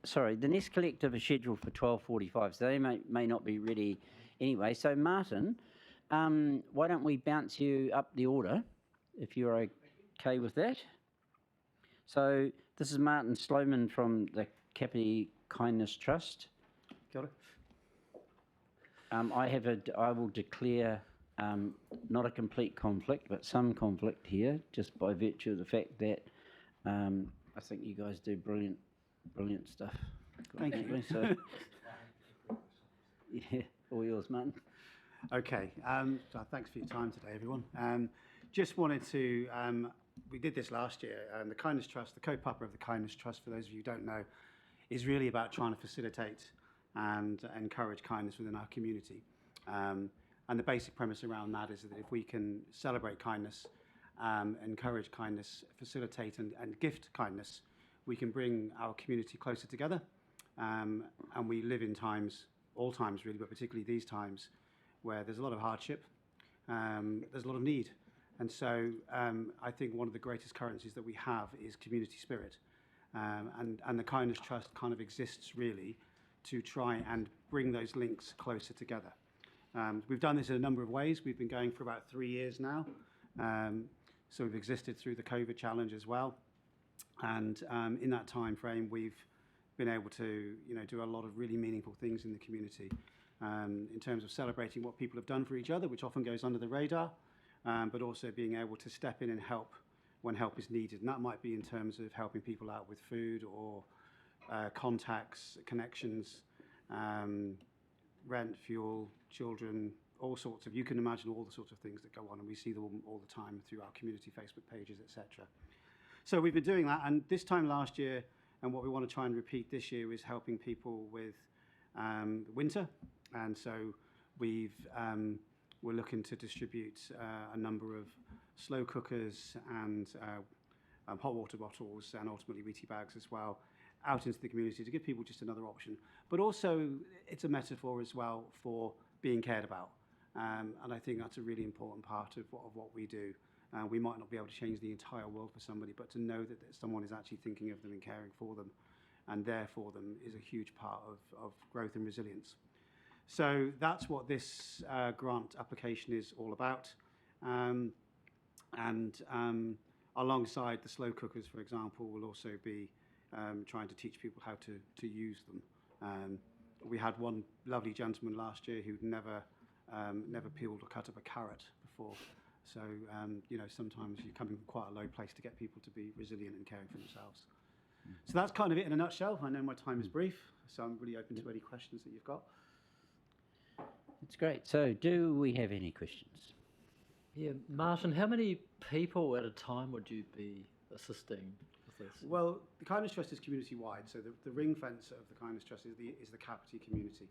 Sorry, the next collective is scheduled for 12:45, so they may not be ready anyway. So Martin, why don't we bounce you up the order, if you're okay with that? So this is Martin Sloman from the Kapiti Kindness Trust. Got it. I will declare not a complete conflict, but some conflict here, just by virtue of the fact that I think you guys do brilliant stuff. Thank you. So, yeah, all yours, Martin. Okay. So thanks for your time today, everyone. Just wanted to. We did this last year. The Kindness Trust, the co-pupper of the Kindness Trust, for those of you who don't know, is really about trying to facilitate and encourage kindness within our community. And the basic premise around that is that if we can celebrate kindness, encourage kindness, facilitate and gift kindness, we can bring our community closer together. And we live in times, all times really, but particularly these times, where there's a lot of hardship, there's a lot of need. And so I think one of the greatest currencies that we have is community spirit. And the Kindness Trust kind of exists really to try and bring those links closer together. We've done this in a number of ways. We've been going for about 3 years now. So we've existed through the COVID challenge as well. And in that time frame, we've been able to do a lot of really meaningful things in the community in terms of celebrating what people have done for each other, which often goes under the radar, but also being able to step in and help when help is needed. And that might be in terms of helping people out with food or contacts, connections, rent, fuel, children, all sorts of, you can imagine all the sorts of things that go on, and we see them all the time through our community Facebook pages, etc. So we've been doing that, and this time last year, and what we want to try and repeat this year is helping people with winter. And so we're looking to distribute a number of slow cookers and hot water bottles and ultimately wheatie bags as well out into the community to give people just another option. But also it's a metaphor as well for being cared about. And I think that's a really important part of what we do. We might not be able to change the entire world for somebody, but to know that someone is actually thinking of them and caring for them and there for them is a huge part of growth and resilience. So that's what this grant application is all about. Alongside the slow cookers, for example, we'll also be trying to teach people how to use them. We had one lovely gentleman last year who'd never peeled or cut up a carrot before. So, sometimes you're coming from quite a low place to get people to be resilient and caring for themselves. So that's kind of it in a nutshell. I know my time is brief, so I'm really open to any questions that you've got. That's great. So do we have any questions? Yeah, Martin, how many people at a time would you be assisting with this? Well, the Kindness Trust is community-wide, so the ring fence of the Kindness Trust is the Kapiti community.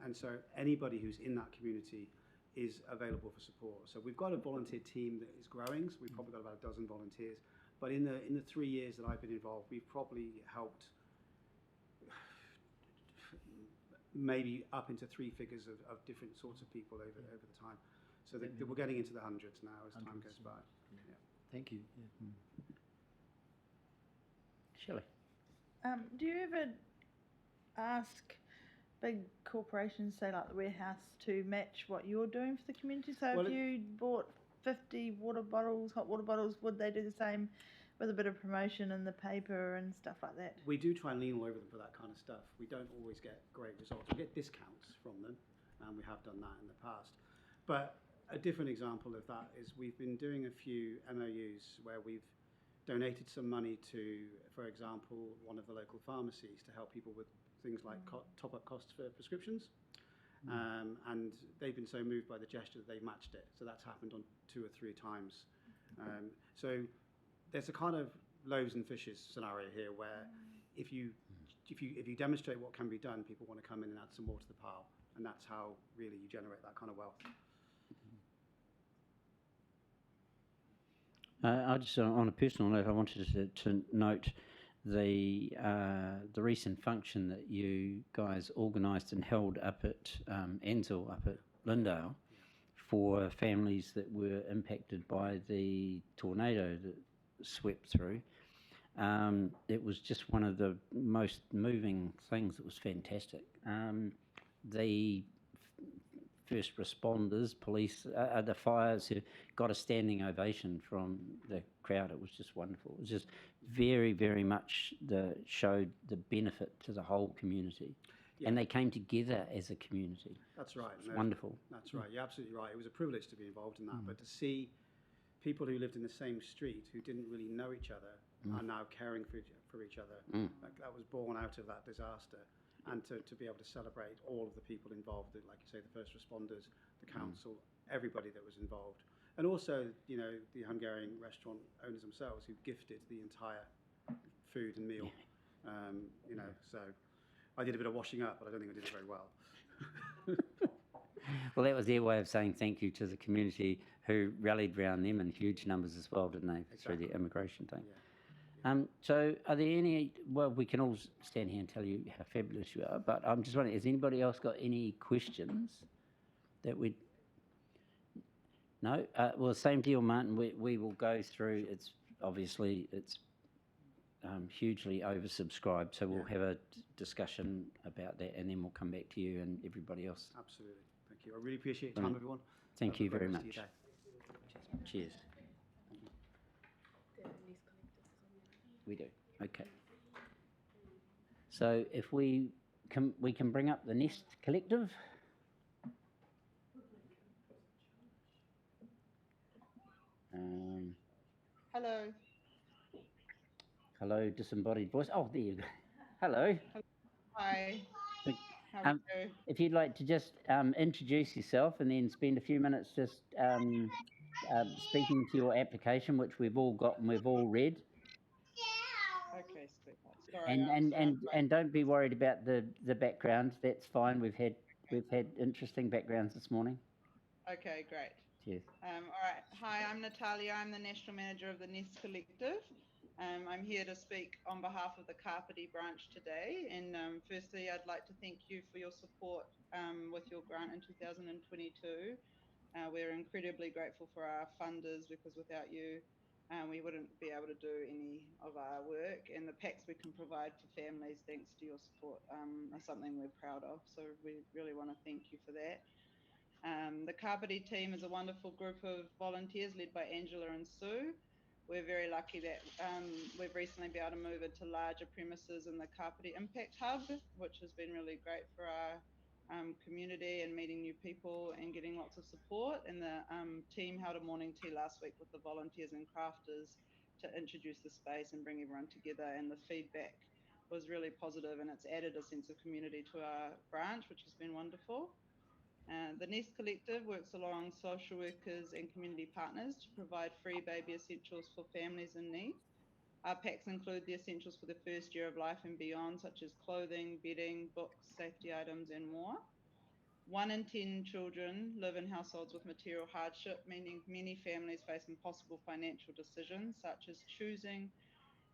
And so anybody who's in that community is available for support. So we've got a volunteer team that is growing, so we've probably got about a dozen volunteers. But in the 3 years that I've been involved, we've probably helped maybe up into 3 figures of different sorts of people over the time. So we're getting into the hundreds now as time goes by. Yeah. Thank you. Yeah. Shelley? Do you ever ask big corporations, say like the warehouse, to match what you're doing for the community? So if you bought 50 hot water bottles, would they do the same with a bit of promotion in the paper and stuff like that? We do try and lean all over them for that kind of stuff. We don't always get great results. We get discounts from them, and we have done that in the past. But a different example of that is we've been doing a few MOUs where we've donated some money to, for example, one of the local pharmacies to help people with things like top-up costs for prescriptions. And they've been so moved by the gesture that they've matched it. So that's happened on 2 or 3 times. So there's a kind of loaves and fishes scenario here where if you demonstrate what can be done, people want to come in and add some more to the pile. And that's how really you generate that kind of wealth. I just, on a personal note, I wanted to note the recent function that you guys organised and held up at Ansell, up at Lindale, for families that were impacted by the tornado that swept through. It was just one of the most moving things. It was fantastic. The first responders, police, the fires who got a standing ovation from the crowd. It was just wonderful. It was just very, very much showed the benefit to the whole community. Yeah. And they came together as a community. That's right. It's wonderful. That's right. You're absolutely right. It was a privilege to be involved in that, but to see people who lived in the same street who didn't really know each other are now caring for each other. That was born out of that disaster. And to be able to celebrate all of the people involved, like you say, the first responders, the council, everybody that was involved. And also, you know, the Hungarian restaurant owners themselves who gifted the entire food and meal. You know, so I did a bit of washing up, but I don't think I did it very well. Well, that was their way of saying thank you to the community who rallied around them in huge numbers as well, didn't they, through the immigration thing? Yeah. So are there any, well, we can all stand here and tell you how fabulous you are, but I'm just wondering, has anybody else got any questions that we... No? Well, same deal, Martin. We will go through, it's hugely oversubscribed, so we'll have a discussion about that and then we'll come back to you and everybody else. Absolutely. Thank you. I really appreciate your time, everyone. Thank you Have a very great much. rest of your day. Cheers. We do. Okay. So if we can bring up the Nest Collective. Hello. Hello, disembodied voice. Oh, there you go. Hello. Hi. How are you? If you'd like to just introduce yourself and then spend a few minutes just speaking to your application, which we've all got and we've all read. Okay, sweetheart. Sorry. And don't be worried about the background. That's fine. We've had interesting backgrounds this morning. Okay, great. Cheers. All right. Hi, I'm Natalia. I'm the National Manager of the Nest Collective. I'm here to speak on behalf of the Kapiti branch today. And firstly, I'd like to thank you for your support with your grant in 2022. We're incredibly grateful for our funders because without you, we wouldn't be able to do any of our work, and the packs we can provide for families thanks to your support are something we're proud of. So we really want to thank you for that. The Kapiti team is a wonderful group of volunteers led by Angela and Sue. We're very lucky that we've recently been able to move into larger premises in the Kapiti Impact Hub, which has been really great for our community and meeting new people and getting lots of support. And the team held a morning tea last week with the volunteers and crafters to introduce the space and bring everyone together. And the feedback was really positive, and it's added a sense of community to our branch, which has been wonderful. The Nest Collective works along social workers and community partners to provide free baby essentials for families in need. Our packs include the essentials for the first year of life and beyond, such as clothing, bedding, books, safety items, and more. 1 in 10 children live in households with material hardship, meaning many families face impossible financial decisions, such as choosing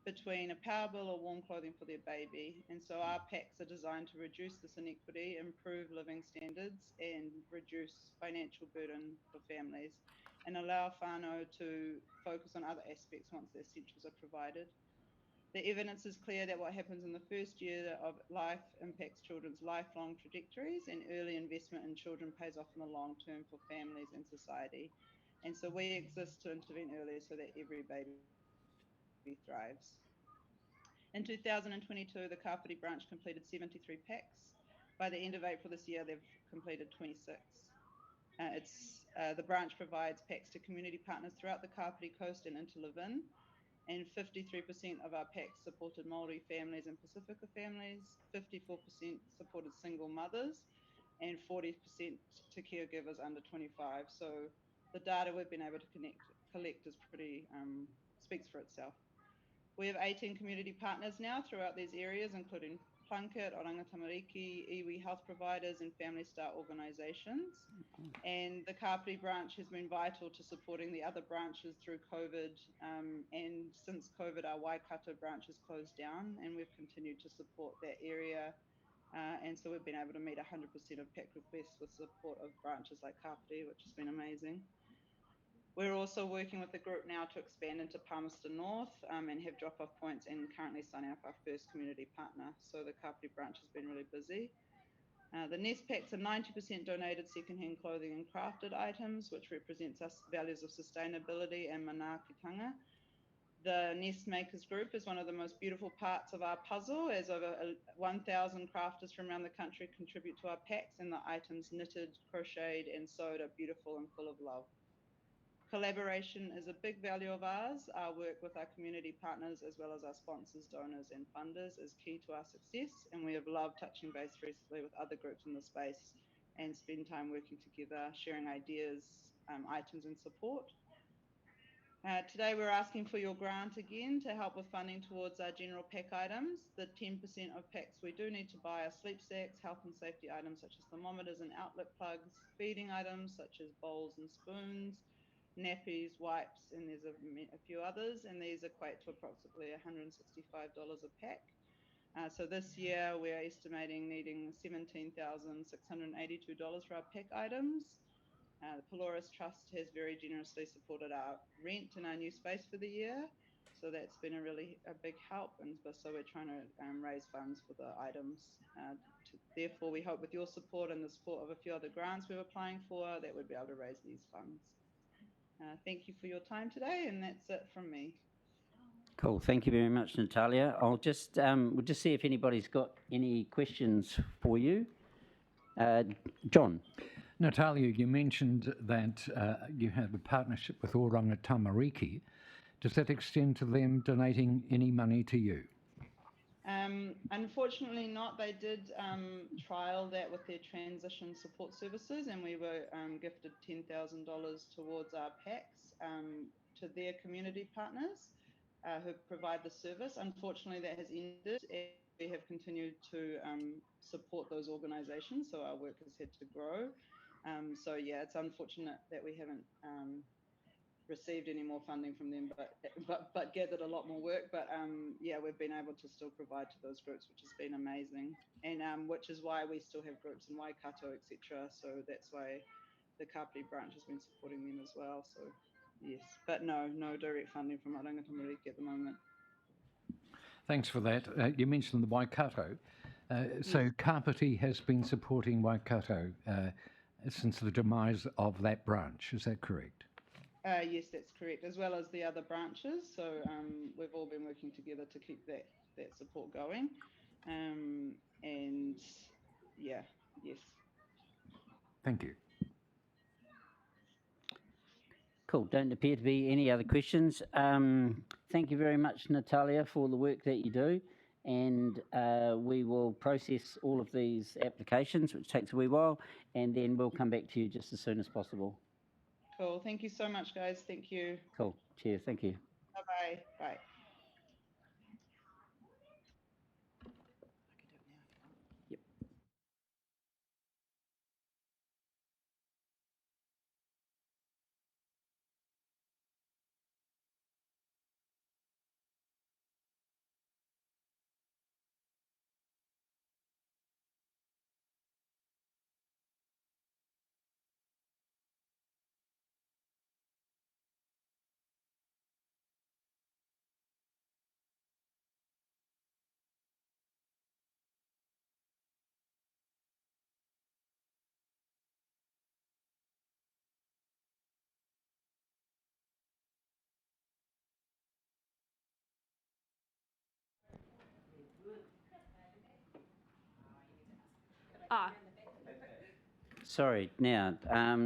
between a power bill or warm clothing for their baby. And so our packs are designed to reduce this inequity, improve living standards, and reduce financial burden for families, and allow whānau to focus on other aspects once the essentials are provided. The evidence is clear that what happens in the first year of life impacts children's lifelong trajectories, and early investment in children pays off in the long term for families and society. And so we exist to intervene earlier so that every baby thrives. In 2022, the Kapiti branch completed 73 packs. By the end of April this year, they've completed 26. The branch provides packs to community partners throughout the Kapiti coast and into Levin, and 53% of our packs supported Māori families and Pacifica families, 54% supported single mothers, and 40% to caregivers under 25. So the data we've been able to collect is pretty, speaks for itself. We have 18 community partners now throughout these areas, including Plunkett, Oranga Tamariki, iwi health providers, and family star organisations. And the Kapiti branch has been vital to supporting the other branches through COVID. And since COVID, our Waikato branch has closed down, and we've continued to support that area. And so we've been able to meet 100% of PAC requests with support of branches like Kapiti, which has been amazing. We're also working with the group now to expand into Palmerston North and have drop-off points, and currently signing up our first community partner. So the Kapiti branch has been really busy. The nest packs are 90% donated secondhand clothing and crafted items, which represents us values of sustainability and manaakitanga. The Nest Makers Group is one of the most beautiful parts of our puzzle, as over 1,000 crafters from around the country contribute to our packs, and the items knitted, crocheted, and sewed are beautiful and full of love. Collaboration is a big value of ours. Our work with our community partners, as well as our sponsors, donors, and funders, is key to our success, and we have loved touching base recently with other groups in the space and spend time working together, sharing ideas, items, and support. Today we're asking for your grant again to help with funding towards our general pack items. The 10% of packs we do need to buy are sleep sacks, health and safety items such as thermometers and outlet plugs, feeding items such as bowls and spoons, nappies, wipes, and there's a few others, and these equate to approximately $165 a pack. So this year we're estimating needing $17,682 for our pack items. The Polaris Trust has very generously supported our rent in our new space for the year, so that's been a big help, and so we're trying to raise funds for the items. Therefore, we hope with your support and the support of a few other grants we're applying for that we'd be able to raise these funds. Thank you for your time today, and that's it from me. Cool. Thank you very much, Natalia. I'll just we'll just see if anybody's got any questions for you. John. Natalia, you mentioned that you have a partnership with Oranga Tamariki. Does that extend to them donating any money to you? Unfortunately not. They did trial that with their transition support services, and we were gifted $10,000 towards our packs to their community partners who provide the service. Unfortunately, that has ended, and we have continued to support those organisations, so our work has had to grow. So yeah, it's unfortunate that we haven't received any more funding from them, but gathered a lot more work. But yeah, we've been able to still provide to those groups, which has been amazing, and which is why we still have groups in Waikato, etc. So that's why the Kapiti branch has been supporting them as well. So yes, but no direct funding from Oranga Tamariki at the moment. Thanks for that. You mentioned the Waikato. So Yes. Kapiti has been supporting Waikato since the demise of that branch. Is that correct? Yes, that's correct, as well as the other branches. So we've all been working together to keep that support going. And yeah, yes. Thank you. Cool. Don't appear to be any other questions. Thank you very much, Natalia, for the work that you do. And we will process all of these applications, which takes a wee while, and then we'll come back to you just as soon as possible. Cool. Thank you so much, guys. Thank you. Cool. Cheers. Thank you. Bye-bye. Bye. Yep. Sorry. Now, our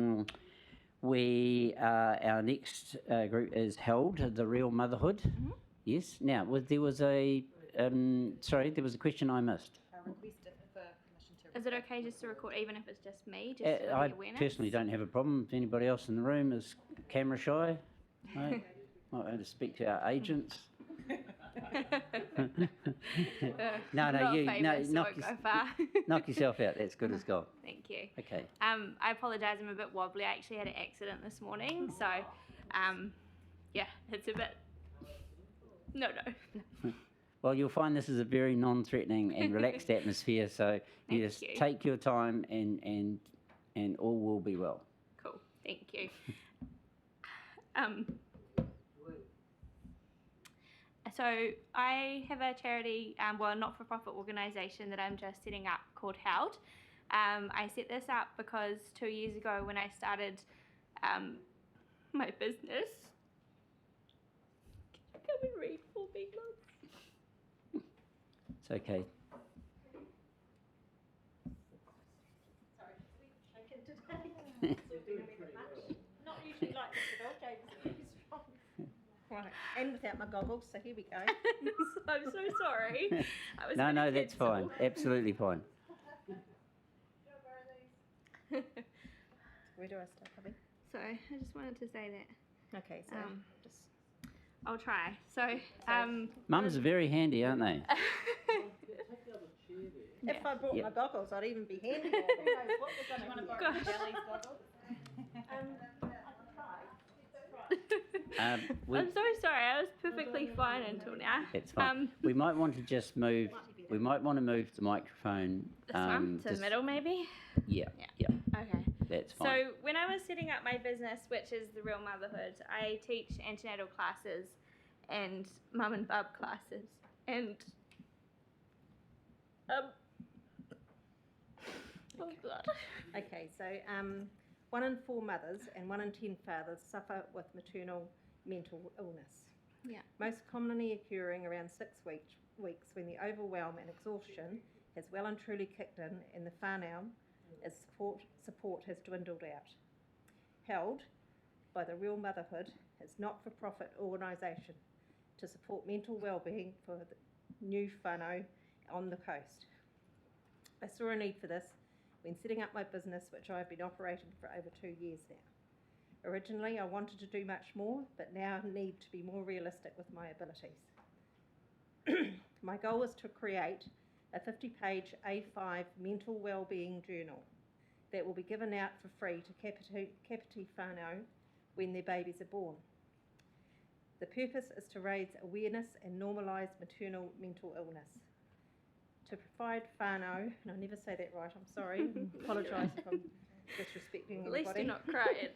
next group is held, the Real Motherhood. Mm-hmm. Yes. Now, there was a question I missed. Is it okay just to record, even if it's just me, just for the I awareness? personally don't have a problem. If anybody else in the room is camera shy, right? Might want to speak to our agents. No, Not you famous, so won't go far. knock yourself out. That's good as gold. Thank you. Okay. I apologise, I'm a bit wobbly. I actually had an accident this morning, so yeah, it's a bit. No. Well, you'll find this is a very non-threatening and relaxed atmosphere, so you just take your time and all will be well. Cool, thank you. So I have a charity, well, not-for-profit organisation that I'm just setting up called Held. I set this up because 2 years ago when I started my business. Can you come and read for me, love? It's okay. Sorry, I can today. Not usually like this at all, James. It's really strong. Right, and without my goggles, so here we go. I'm so sorry. I was No, gonna that's fine. cancel. Absolutely fine. Where do I start, Hubby? So I just wanted to say that Okay, so just I'll try. So Mums are very handy, aren't they? if I brought Yep. my goggles, I'd even be handy. Who knows what we're going to do? Gosh. I'm so sorry. I was perfectly fine until now. It's fine. We might want to just move. We might want to move the microphone. This one to the just- middle, maybe. Yeah. Yeah. Yeah. Okay. That's fine. So when I was setting up my business, which is The Real Motherhood, I teach antenatal classes and mum and bub classes, and oh God. Okay, so 1 in 4 mothers and 1 in 10 fathers suffer with maternal mental illness. Yeah. Most commonly occurring around 6 weeks when the overwhelm and exhaustion has well and truly kicked in and the whānau as support has dwindled out. Held by The Real Motherhood is not-for-profit organisation to support mental well-being for the new whānau on the coast. I saw a need for this when setting up my business, which I've been operating for over 2 years now. Originally, I wanted to do much more, but now need to be more realistic with my abilities. My goal is to create a 50-page A5 mental wellbeing journal that will be given out for free to Kapiti whānau when their babies are born. The purpose is to raise awareness and normalise maternal mental illness. To provide whānau, and I never say that right, I'm sorry, apologise if I'm disrespecting At least anybody. you're not crying.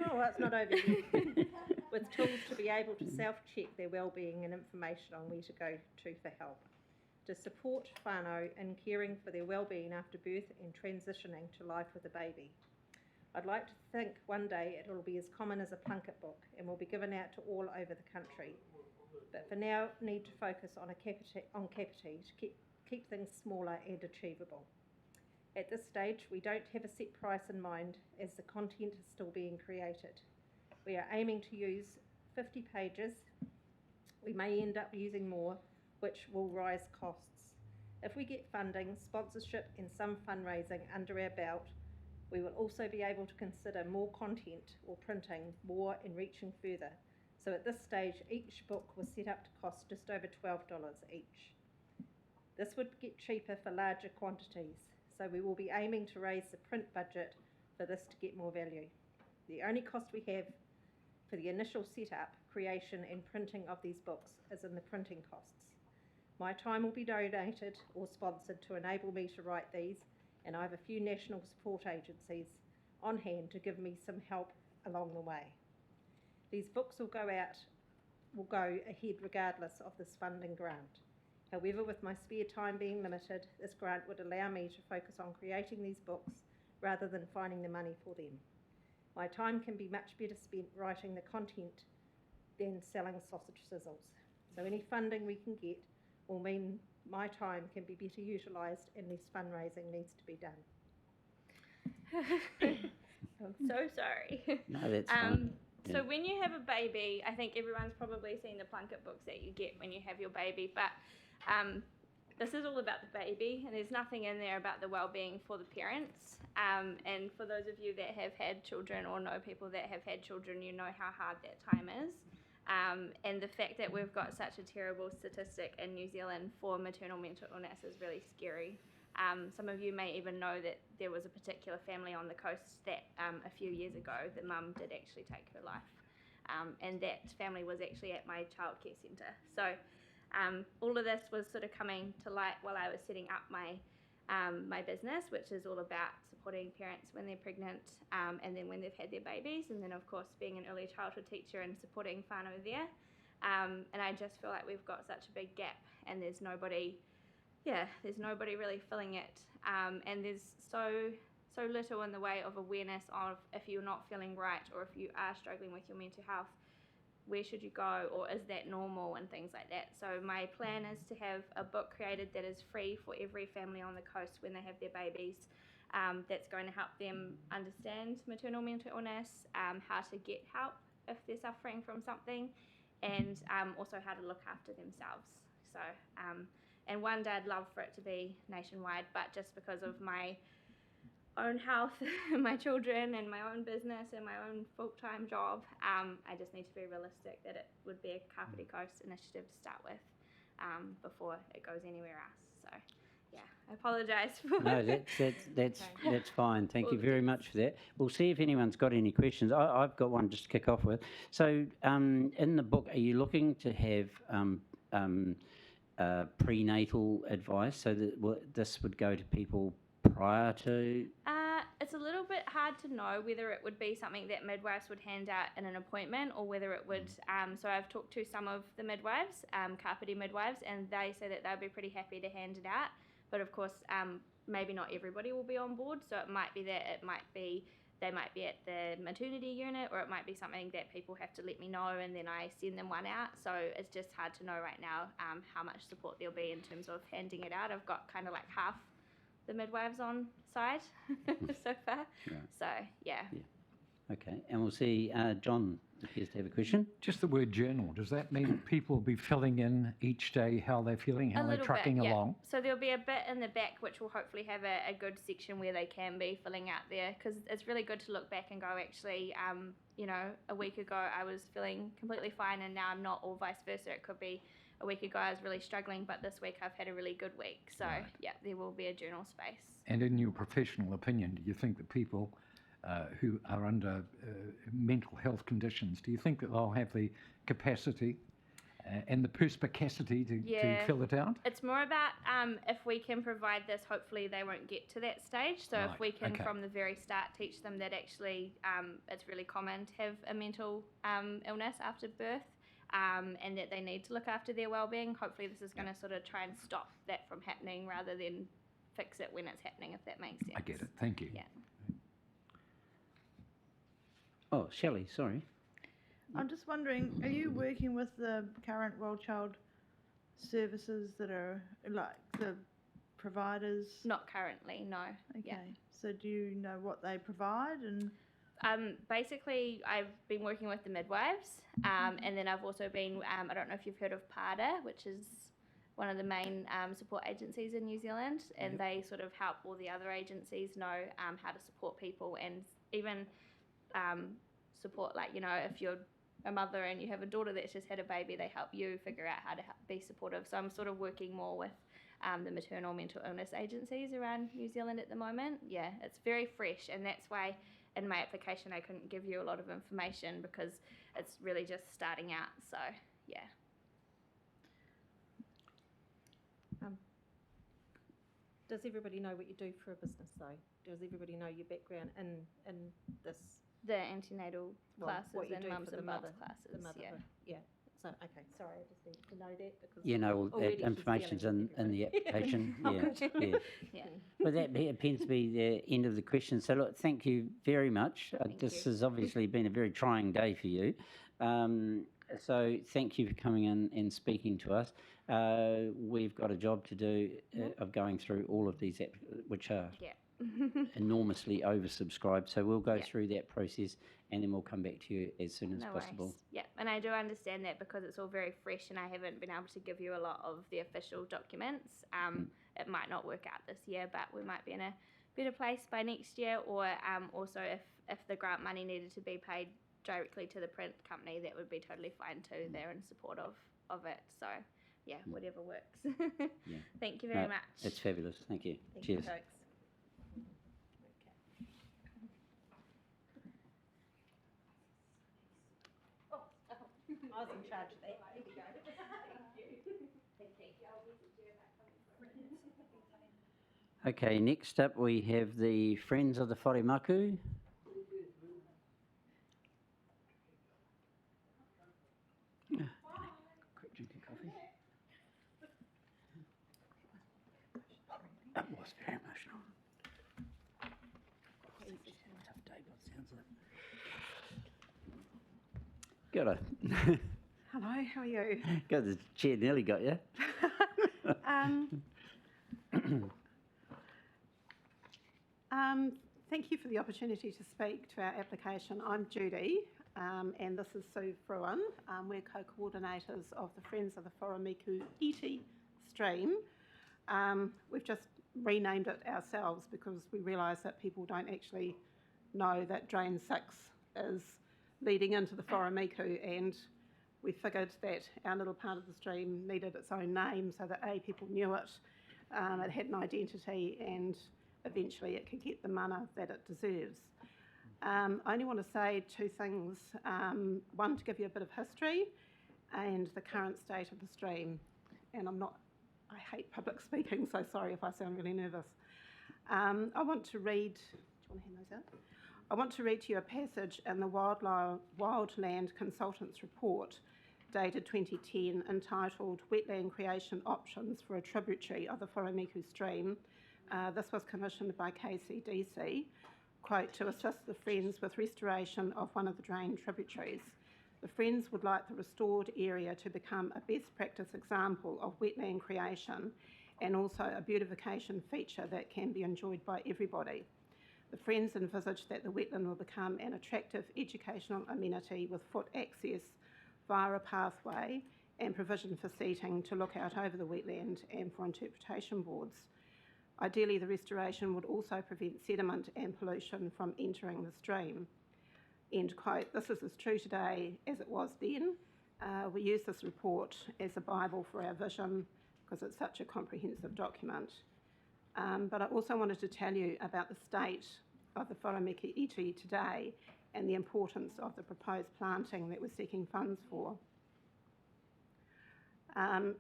Oh, well, it's not over yet. With tools to be able to self-check their well-being and information on where to go to for help. To support whānau in caring for their well-being after birth and transitioning to life with a baby. I'd like to think one day it will be as common as a Plunket book and will be given out to all over the country. But for now, need to focus on Kapiti to keep things smaller and achievable. At this stage, we don't have a set price in mind as the content is still being created. We are aiming to use 50 pages. We may end up using more, which will rise costs. If we get funding, sponsorship and some fundraising under our belt, we will also be able to consider more content or printing more and reaching further. So at this stage, each book was set up to cost just over $12 each. This would get cheaper for larger quantities, so we will be aiming to raise the print budget for this to get more value. The only cost we have for the initial setup, creation and printing of these books is in the printing costs. My time will be donated or sponsored to enable me to write these, and I have a few national support agencies on hand to give me some help along the way. These books will go ahead regardless of this funding grant. However, with my spare time being limited, this grant would allow me to focus on creating these books rather than finding the money for them. My time can be much better spent writing the content than selling sausage sizzles. So any funding we can get will mean my time can be better utilised and less fundraising needs to be done. I'm so sorry. No, that's fine. So when you have a baby, I think everyone's probably seen the Plunket books that you get when you have your baby, but this is all about the baby, and there's nothing in there about the well-being for the parents. And for those of you that have had children or know people that have had children, you know how hard that time is. And the fact that we've got such a terrible statistic in New Zealand for maternal mental illness is really scary. Some of you may even know that there was a particular family on the coast that a few years ago, the mum did actually take her life. And that family was actually at my childcare centre. So all of this was sort of coming to light while I was setting up my my business, which is all about supporting parents when they're pregnant and then when they've had their babies, and then of course being an early childhood teacher and supporting whānau there. And I just feel like we've got such a big gap, and there's nobody really filling it, and there's so little in the way of awareness of if you're not feeling right or if you are struggling with your mental health, where should you go, or is that normal, and things like that. So my plan is to have a book created that is free for every family on the coast when they have their babies, that's going to help them understand maternal mental illness, how to get help if they're suffering from something, and also how to look after themselves. So and one day I'd love for it to be nationwide, but just because of my own health, my children, and my own business, and my own full-time job, I just need to be realistic that it would be a Kapiti Coast initiative to start with, before it goes anywhere else. So, yeah, I apologise for. No, that's fine. Thank you very much for that. We'll see if anyone's got any questions. I've got one just to kick off with. So, in the book, are you looking to have prenatal advice, so that this would go to people prior to? It's a little bit hard to know whether it would be something that midwives would hand out in an appointment, or whether it would. So I've talked to some of the midwives, Kapiti midwives, and they say that they'll be pretty happy to hand it out. But of course, maybe not everybody will be on board. So it might be that they might be at the maternity unit, or it might be something that people have to let me know, and then I send them one out. So it's just hard to know right now how much support there'll be in terms of handing it out. I've got kind of like half the midwives on side so far. Right. So, yeah. Okay, and we'll see, John appears to have a question. Just the word journal, does that mean people will be filling in each day how they're feeling, how they're trucking along? So there'll be a bit in the back which will hopefully have a good section where they can be filling out there, because it's really good to look back and go, actually, a week ago I was feeling completely fine and now I'm not, or vice versa. It could be a week ago I was really struggling, but this week I've had a really good week. So, Right. yeah, there will be a journal space. And in your professional opinion, do you think that people who are under mental health conditions, do you think that they'll have the capacity and the perspicacity to fill it out? It's more about if we can provide this, hopefully they won't get to that stage. So if we can, from the very start, teach them that actually it's really common to have a mental illness after birth, and that they need to look after their well-being. Hopefully this is going to sort of try and stop that from happening rather than fix it when it's happening, if that makes sense. I get it. Thank you. Yeah. Oh, Shelley, sorry. I'm just wondering, are you working with the current Well Child services that are like the providers? Not currently, no. Okay. Yeah. So do you know what they provide? And basically, I've been working with the midwives, and then I've also been, I don't know if you've heard of PARDA, which is one of the main support agencies in New Zealand, and they sort of help all the other agencies know how to support people, and even support, like, if you're a mother and you have a daughter that's just had a baby, they help you figure out how to be supportive. So I'm sort of working more with the maternal mental illness agencies around New Zealand at the moment. Yeah, it's very fresh, and that's why in my application I couldn't give you a lot of information, because it's really just starting out. So, yeah. Does everybody know what you do for a business, though? Does everybody know your background in this? The antenatal classes what you and do mums for and the bubs mother, classes. the motherhood. Yeah. So, okay, sorry, I just need to know that because All that already she's information's dealing in with the application. Oh, Yeah, good. yeah. Yeah. Well, that appears to be the end of the question. So, look, thank you very much. Thank This you. has obviously been a very trying day for you. So, thank you for coming in and speaking to us. We've got a job to do of going through all of these, which are Yeah. enormously oversubscribed. So, we'll go Yeah. through that process, and then we'll come back to you as soon as No possible. worries. Yeah, and I do understand that because it's all very fresh and I haven't been able to give you a lot of the official documents. It might not work out this year, but we might be in a better place by next year, or also if the grant money needed to be paid directly to the print company, that would be totally fine too. They're in support of it. So, yeah, whatever works. Yeah. Thank you very No, much. That's fabulous. Thank you. Thank Cheers. you, folks. I was in charge of that. Here we go. Okay, next up we have the Friends of the Wharemaku. Quick drink of coffee. That was very emotional. Tough day by the sounds of it. Got her. Hello, how are you? Got the chair nearly got you. Thank you for the opportunity to speak to our application. I'm Judy, and this is Sue Fruin. We're co-coordinators of the Friends of the Wharemiku Iti stream. We've just renamed it ourselves because we realise that people don't actually know that Drain 6 is leading into the Wharemiku, and we figured that our little part of the stream needed its own name so that A, people knew it, it had an identity, and eventually it could get the mana that it deserves. I only want to say two things. One, to give you a bit of history and the current state of the stream. And I hate public speaking, so sorry if I sound really nervous. I want to read, do you want to hand those out? I want to read to you a passage in the Wildland Consultants Report dated 2010 entitled Wetland Creation Options for a Tributary of the Wharemiku Stream. This was commissioned by KCDC, quote, to assist the Friends with restoration of one of the drain tributaries. The Friends would like the restored area to become a best practice example of wetland creation and also a beautification feature that can be enjoyed by everybody. The Friends envisage that the wetland will become an attractive educational amenity with foot access via a pathway and provision for seating to look out over the wetland and for interpretation boards. Ideally, the restoration would also prevent sediment and pollution from entering the stream. End quote. This is as true today as it was then. We use this report as a Bible for our vision because it's such a comprehensive document. But I also wanted to tell you about the state of the Wharemiku Iti today and the importance of the proposed planting that we're seeking funds for.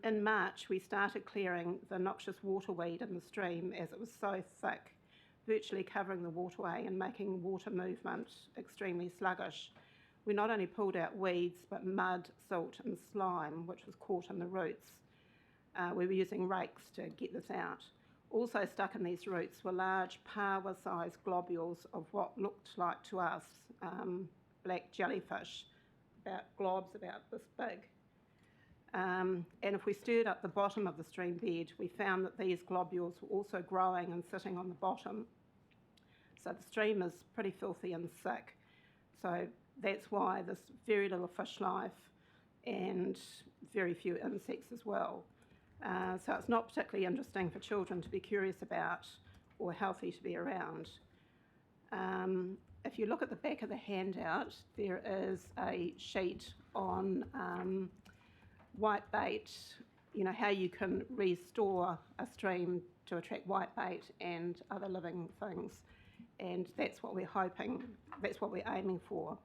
In March, we started clearing the noxious waterweed in the stream as it was so thick, virtually covering the waterway and making water movement extremely sluggish. We not only pulled out weeds, but mud, silt and slime, which was caught in the roots. We were using rakes to get this out. Also stuck in these roots were large pawa-sized globules of what looked like to us black jellyfish, globs about this big. And if we stirred up the bottom of the stream bed, we found that these globules were also growing and sitting on the bottom. So the stream is pretty filthy and sick. So that's why there's very little fish life and very few insects as well. So it's not particularly interesting for children to be curious about or healthy to be around. If you look at the back of the handout, there is a sheet on whitebait, how you can restore a stream to attract whitebait and other living things. And that's what we're aiming for.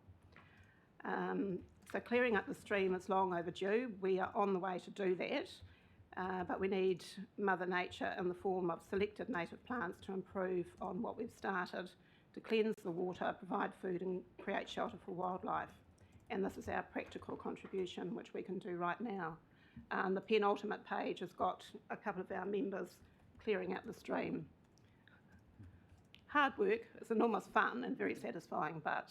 So clearing up the stream is long overdue. We are on the way to do that, but we need Mother Nature in the form of selected native plants to improve on what we've started, to cleanse the water, provide food and create shelter for wildlife. And this is our practical contribution, which we can do right now. The penultimate page has got a couple of our members clearing out the stream. Hard work, it's enormous fun and very satisfying, but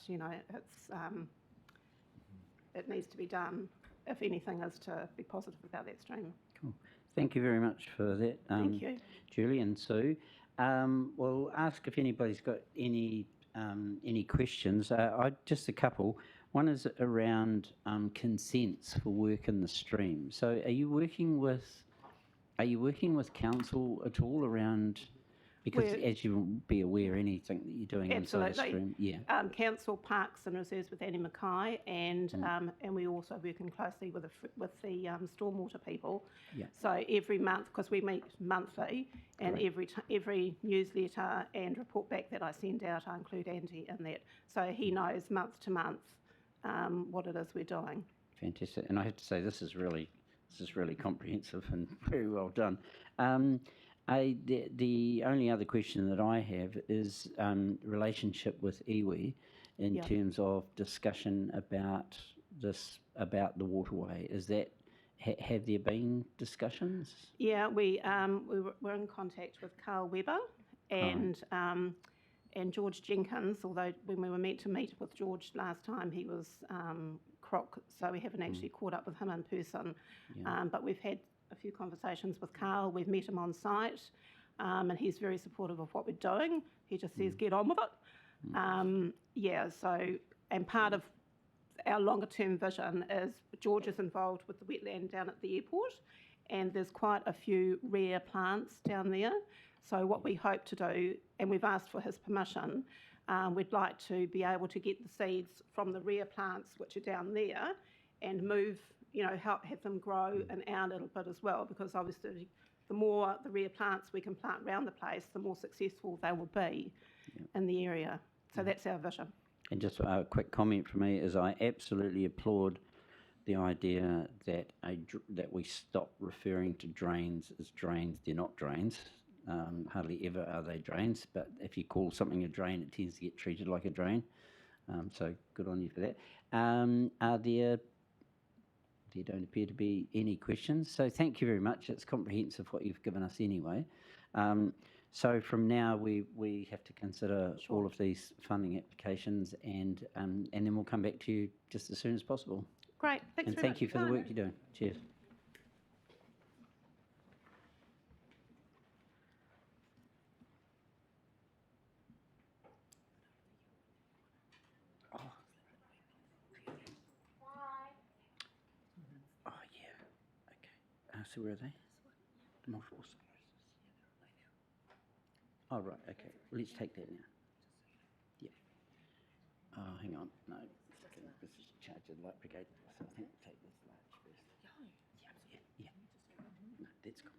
it needs to be done if anything is to be positive about that stream. Cool. Thank you very much for that, Thank you. Julie and Sue. We'll ask if anybody's got any questions. Just a couple. One is around consents for work in the stream. So, are you working with council at all around? Because as you'll be aware, anything that you're doing inside the stream, Council, Parks and Reserves with Annie Mackay, and we also working closely with the stormwater people. Yeah. So every month, because we meet monthly, and every newsletter and report back that I send out, I include Andy in that, so he knows month to month what it is we're doing. Fantastic, and I have to say this is really comprehensive and very well done. The only other question that I have is relationship with iwi in Yeah. terms of discussion about about the waterway. Is that, have there been discussions? Yeah, we're in contact with Carl Webber and George Jenkins, although when we were meant to meet with George last time, he was crook, so we haven't actually caught up with him in person. Yeah. But we've had a few conversations with Carl. We've met him on site, and he's very supportive of what we're doing. He just says, get on with it. Yeah, so, and part of our longer term vision is George is involved with the wetland down at the airport, and there's quite a few rare plants down there. So what we hope to do, and we've asked for his permission, we'd like to be able to get the seeds from the rare plants which are down there and move, help have them grow in our little bit as well, because obviously the more the rare plants we can plant around the place, the more successful they will be in the area. So that's our vision. And just a quick comment from me is I absolutely applaud the idea that that we stop referring to drains as drains. They're not drains. Hardly ever are they drains, but if you call something a drain, it tends to get treated like a drain. So good on you for that. There don't appear to be any questions. So thank you very much. It's comprehensive what you've given us anyway. So from now we have to consider all of these funding applications, and then we'll come back to you just as soon as possible. Great, thanks And very much. thank you for the work you're doing. Cheers. Oh, yeah. Okay. So where are they? The multiple sclerosis. Oh, right. Okay. Let's take that now. Yeah. Oh, hang on. No. This is charge of the light brigade. So I think we'll take this large first. Yeah. No, that's cool.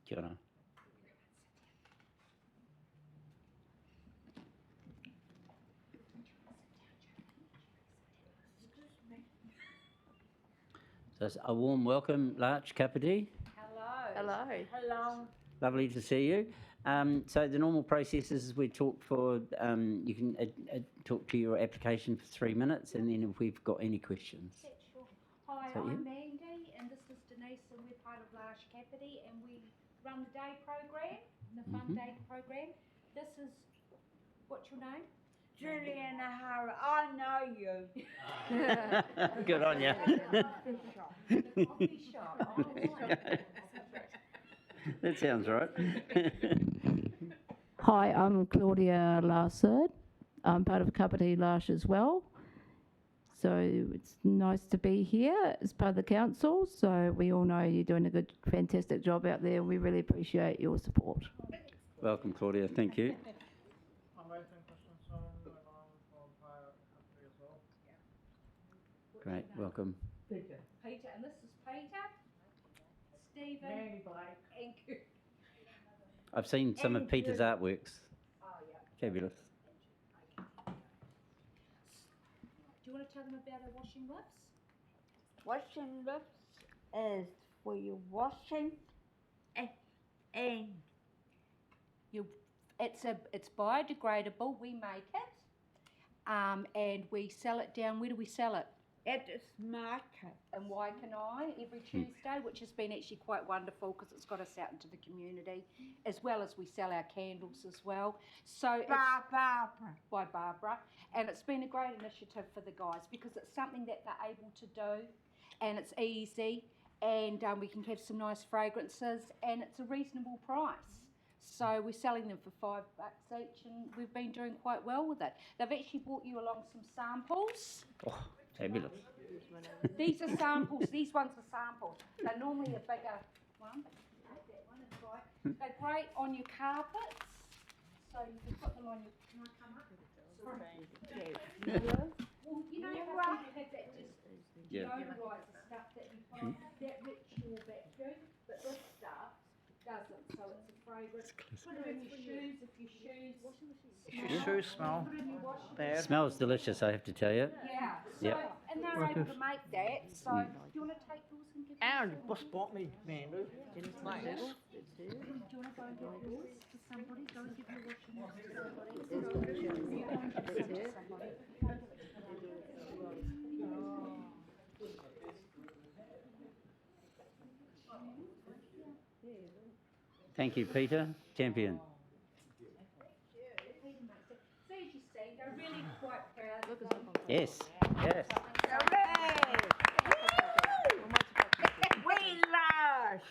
Kia ora. So it's a warm welcome, Larch Kapiti. Hello. Hello. Lovely to see you. So the normal process is we talk for, you can talk to your application for 3 minutes, and then if we've got any questions. Sure. Hi, So, yeah. I'm Mandy, and this is Denise, and we're part of Large Capity, and we run the day program, the fun day program. This is, what's your name? Julian O'Hara, I know you. Good on you. The coffee shop. Oh, right. That sounds right. Hi, I'm Claudia Larsard. I'm part of Kapiti Larsh as well. So it's nice to be here as part of the council. So we all know you're doing a good, fantastic job out there. We really appreciate your support. Welcome, Claudia. Thank you. Great, welcome. Peter, and this is Peter, Stephen, and Kurt. I've seen some of Peter's artworks. Oh, yeah. Fabulous. Do you want to tell them about our washing lifts? Washing lifts is for your washing and It's biodegradable. We make it, and we sell it down. Where do we sell it? at this market. In Waikanae every Tuesday, which has been actually quite wonderful because it's got us out into the community, as well as we sell our candles as well. So Barbara. by Barbara, and it's been a great initiative for the guys because it's something that they're able to do, and it's easy, and we can have some nice fragrances, and it's a reasonable price. So we're selling them for $5 each, and we've been doing quite well with it. They've actually brought you along some samples. Oh, fabulous. These are samples. These ones are samples. They're normally a bigger one. That one is right. They're great on your carpets. So you can put them on your. Can I come up? Well, you know how people have that just deodorizer stuff that you put that lets your back do, but this stuff doesn't. So it's a fragrance. Put it in your shoes if your shoes. If your shoes smell Put it in your washing bad. It smells delicious, I have to tell you. Yeah. So, Yep. and they're able to make that. So, do you want to take yours and give And yours? what's bought me, Mandu? Do you want to go and give yours to somebody? Go and give your washing machine to somebody. You go and give some to somebody. Go and give it to somebody. Thank you, Peter. Champion. So as you see, they're really quite proud. Yes. Yes. We lost.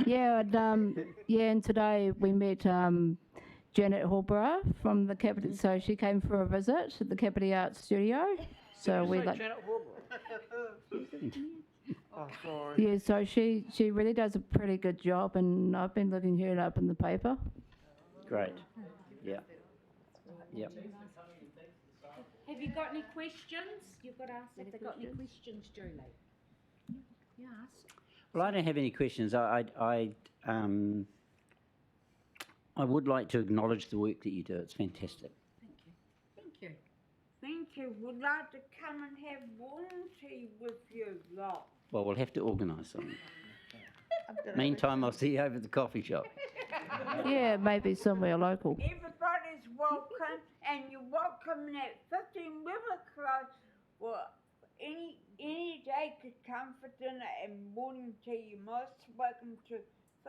Yeah, and today we met Janet Holborough from the Capity. So she came for a visit at the Capity Art Studio. So we like. Janet Warburg. Oh, sorry. Yeah, so she really does a pretty good job, and I've been looking her up in the paper. Great. Yeah. Yep. Have you got any questions? You've got to ask if they've got any questions, Julie. You ask. Well, I don't have any questions. I would like to acknowledge the work that you do. It's fantastic. Thank you. Thank you. Thank you. Would like to come and have warm tea with you lot. Well, we'll have to organise something. Meantime, I'll see you over at the coffee shop. Yeah, maybe somewhere local. Everybody's welcome, and you're welcome at 15 River Close. Well, any day to come for dinner and morning tea. You're most welcome to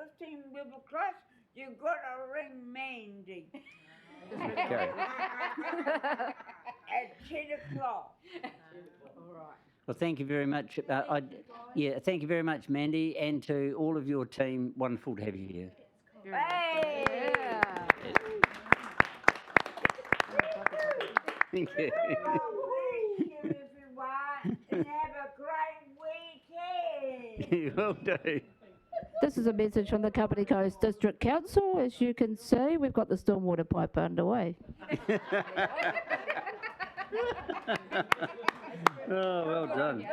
15 River Close. You got to ring Mandy. Okay. At 10 o'clock. All right. Well, thank you very much. Thank you very much, Mandy, and to all of your team. Wonderful to have you here. Hey! Thank you. God bless you, everyone, and have a great weekend. You will do. This is a message from the Kapiti Coast District Council. As you can see, we've got the stormwater pipe underway. Oh, well done.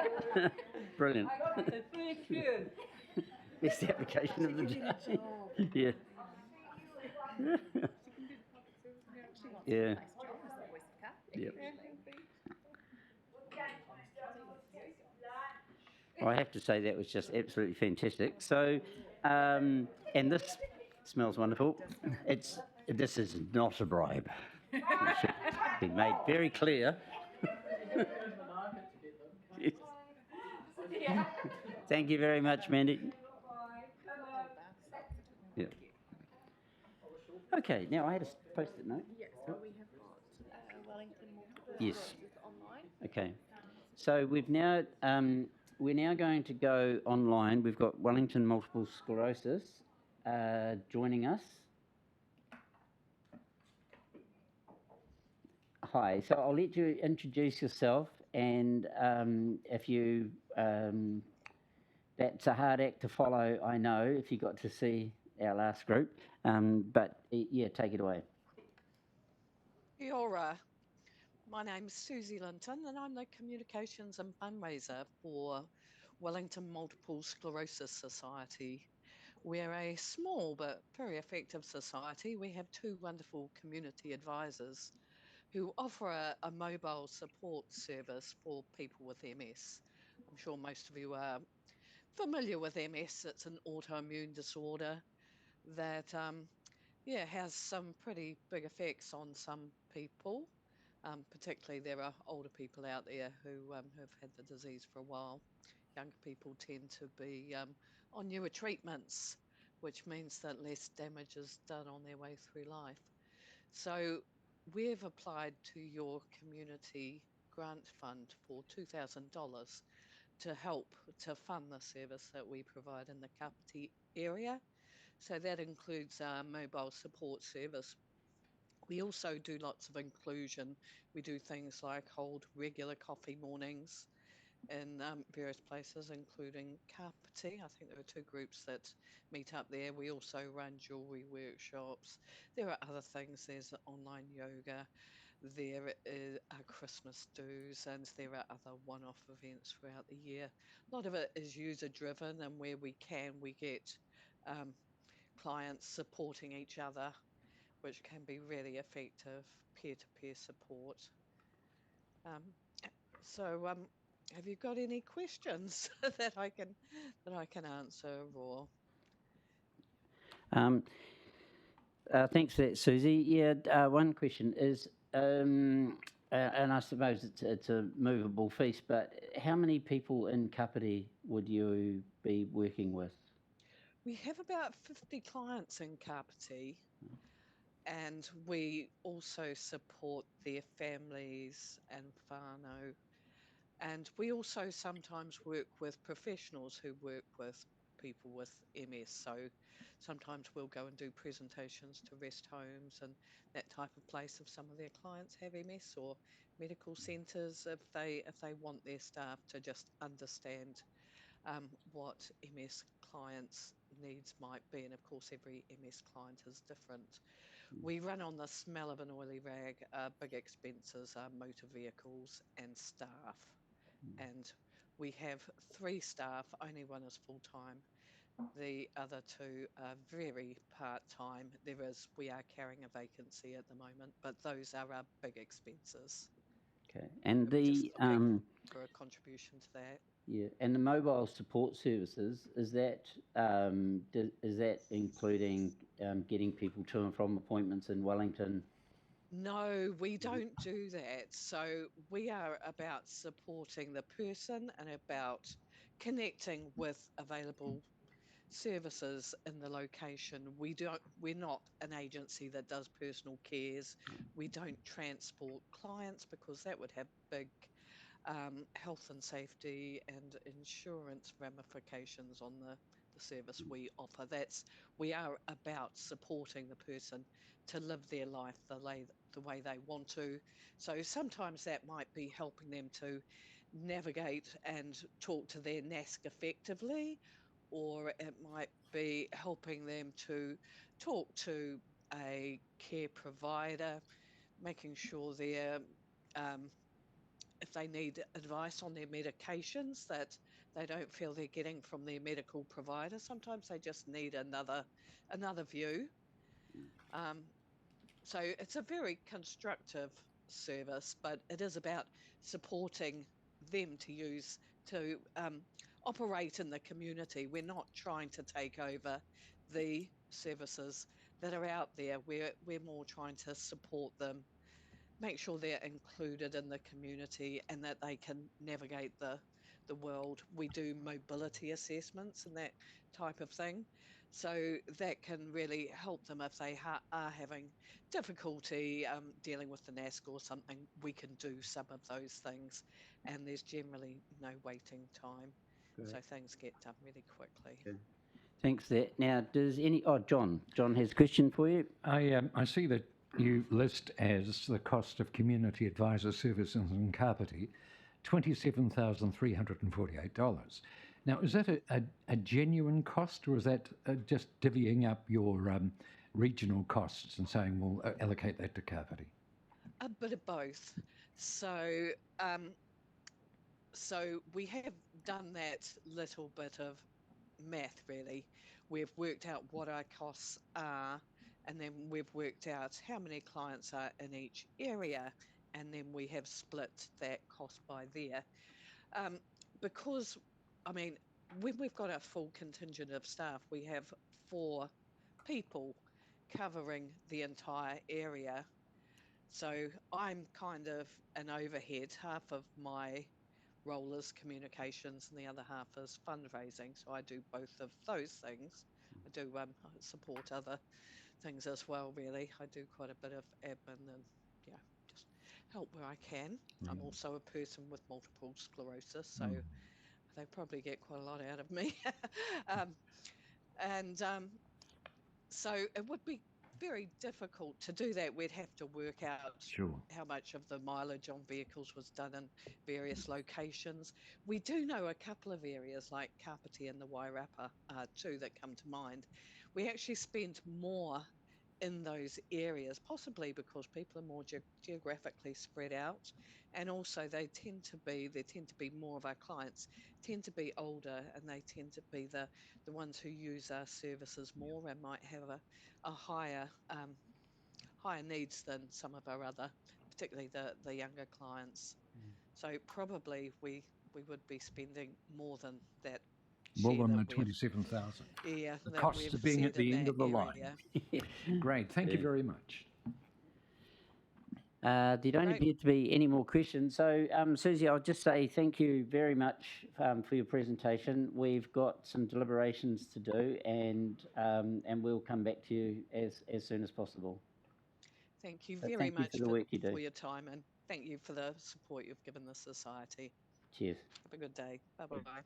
Brilliant. Thank you. Best application of the day. Yeah. Yeah. Yep. Well, I have to say that was just absolutely fantastic. So, and this smells wonderful. This is not a bribe. It should be made very clear. Yes. Thank you very much, Mandy. Yeah. Okay, now I had a post-it note. Yes, so we have got Wellington multiple Yes. sclerosis online. Okay, so we're now going to go online. We've got Wellington multiple sclerosis joining us. Hi, so I'll let you introduce yourself, and if you that's a hard act to follow, I know, if you got to see our last group, but yeah, take it away. Kia ora. My name's Susie Linton and I'm the Communications and Fundraiser for Wellington Multiple Sclerosis Society. We're a small but very effective society. We have two wonderful community advisors who offer a mobile support service for people with MS. I'm sure most of you are familiar with MS. It's an autoimmune disorder that has some pretty big effects on some people. Particularly there are older people out there who have had the disease for a while. Younger people tend to be on newer treatments, which means that less damage is done on their way through life. So we've applied to your community grant fund for $2,000 to help to fund the service that we provide in the Kapiti area. So that includes our mobile support service. We also do lots of inclusion. We do things like hold regular coffee mornings in various places, including Kapiti. I think there are two groups that meet up there. We also run jewellery workshops. There are other things. There's online yoga. There are Christmas do's, and there are other one-off events throughout the year. A lot of it is user-driven, and where we can, we get clients supporting each other, which can be really effective, peer-to-peer support. Um, so, have you got any questions that I can answer, or? Thanks for that, Susie. Yeah, one question is, and I suppose it's a movable feast, but how many people in Kapiti would you be working with? We have about 50 clients in Kapiti, and we also support their families and whānau. And we also sometimes work with professionals who work with people with MS. So sometimes we'll go and do presentations to rest homes and that type of place if some of their clients have MS, or medical centres if they want their staff to just understand what MS clients' needs might be. And of course, every MS client is different. We run on the smell of an oily rag. Big expenses are motor vehicles and staff. And we have 3 staff, only one is full-time. The other 2 are very part-time. We are carrying a vacancy at the moment, but those are our big expenses. Okay, and We're just the looking for a contribution to that. yeah, and the mobile support services, is that including getting people to and from appointments in Wellington? No, we don't do that. So we are about supporting the person and about connecting with available services in the location. We're not an agency that does personal cares. We don't transport clients because that would have big health and safety and insurance ramifications on the service we offer. We are about supporting the person to live their life the way they want to. So sometimes that might be helping them to navigate and talk to their NASC effectively, or it might be helping them to talk to a care provider, making sure they're if they need advice on their medications that they don't feel they're getting from their medical provider. Sometimes they just need another view. So it's a very constructive service, but it is about supporting them to operate in the community. We're not trying to take over the services that are out there. We're more trying to support them, make sure they're included in the community and that they can navigate the world. We do mobility assessments and that type of thing. So that can really help them if they are having difficulty dealing with the NASC or something. We can do some of those things, and there's generally no waiting time. Great. So things get done really quickly. Okay. Thanks for that. Now, John has a question for you. I see that you list as the cost of community advisor services in Kapiti $27,348. Now, is that a genuine cost, or is that just divvying up your regional costs and saying we'll allocate that to Kapiti? A bit of both. So, so we have done that little bit of math, really. We've worked out what our costs are, and then we've worked out how many clients are in each area, and then we have split that cost by there. Because, I mean, when we've got a full contingent of staff, we have 4 people covering the entire area. So I'm kind of an overhead. Half of my role is communications and the other half is fundraising. So I do both of those things. I do support other things as well, really. I do quite a bit of admin and, yeah, just help where I can. I'm also a person with multiple sclerosis, so they probably get quite a lot out of me. So it would be very difficult to do that. We'd have to work out how much of the mileage on vehicles was done in various locations. We do know a couple of areas like Kapiti and the Wairapa too that come to mind. We actually spend more in those areas, possibly because people are more geographically spread out, and also there tend to be more of our clients tend to be older, and they tend to be the ones who use our services more and might have a higher needs than some of our other, particularly the younger clients. So probably we would be spending more than that. More share than that the we've 27,000. Yeah, The that costs we've of being said at the in end that of the line. area. Great, thank you Yeah. very much. There don't Great. appear to be any more questions. So, Susie, I'll just say thank you very much for your presentation. We've got some deliberations to do, and we'll come back to you as soon as possible. Thank you So very thank you much for the work you do. for your time, and thank you for the support you've given the society. Cheers. Have a good day. Bye bye.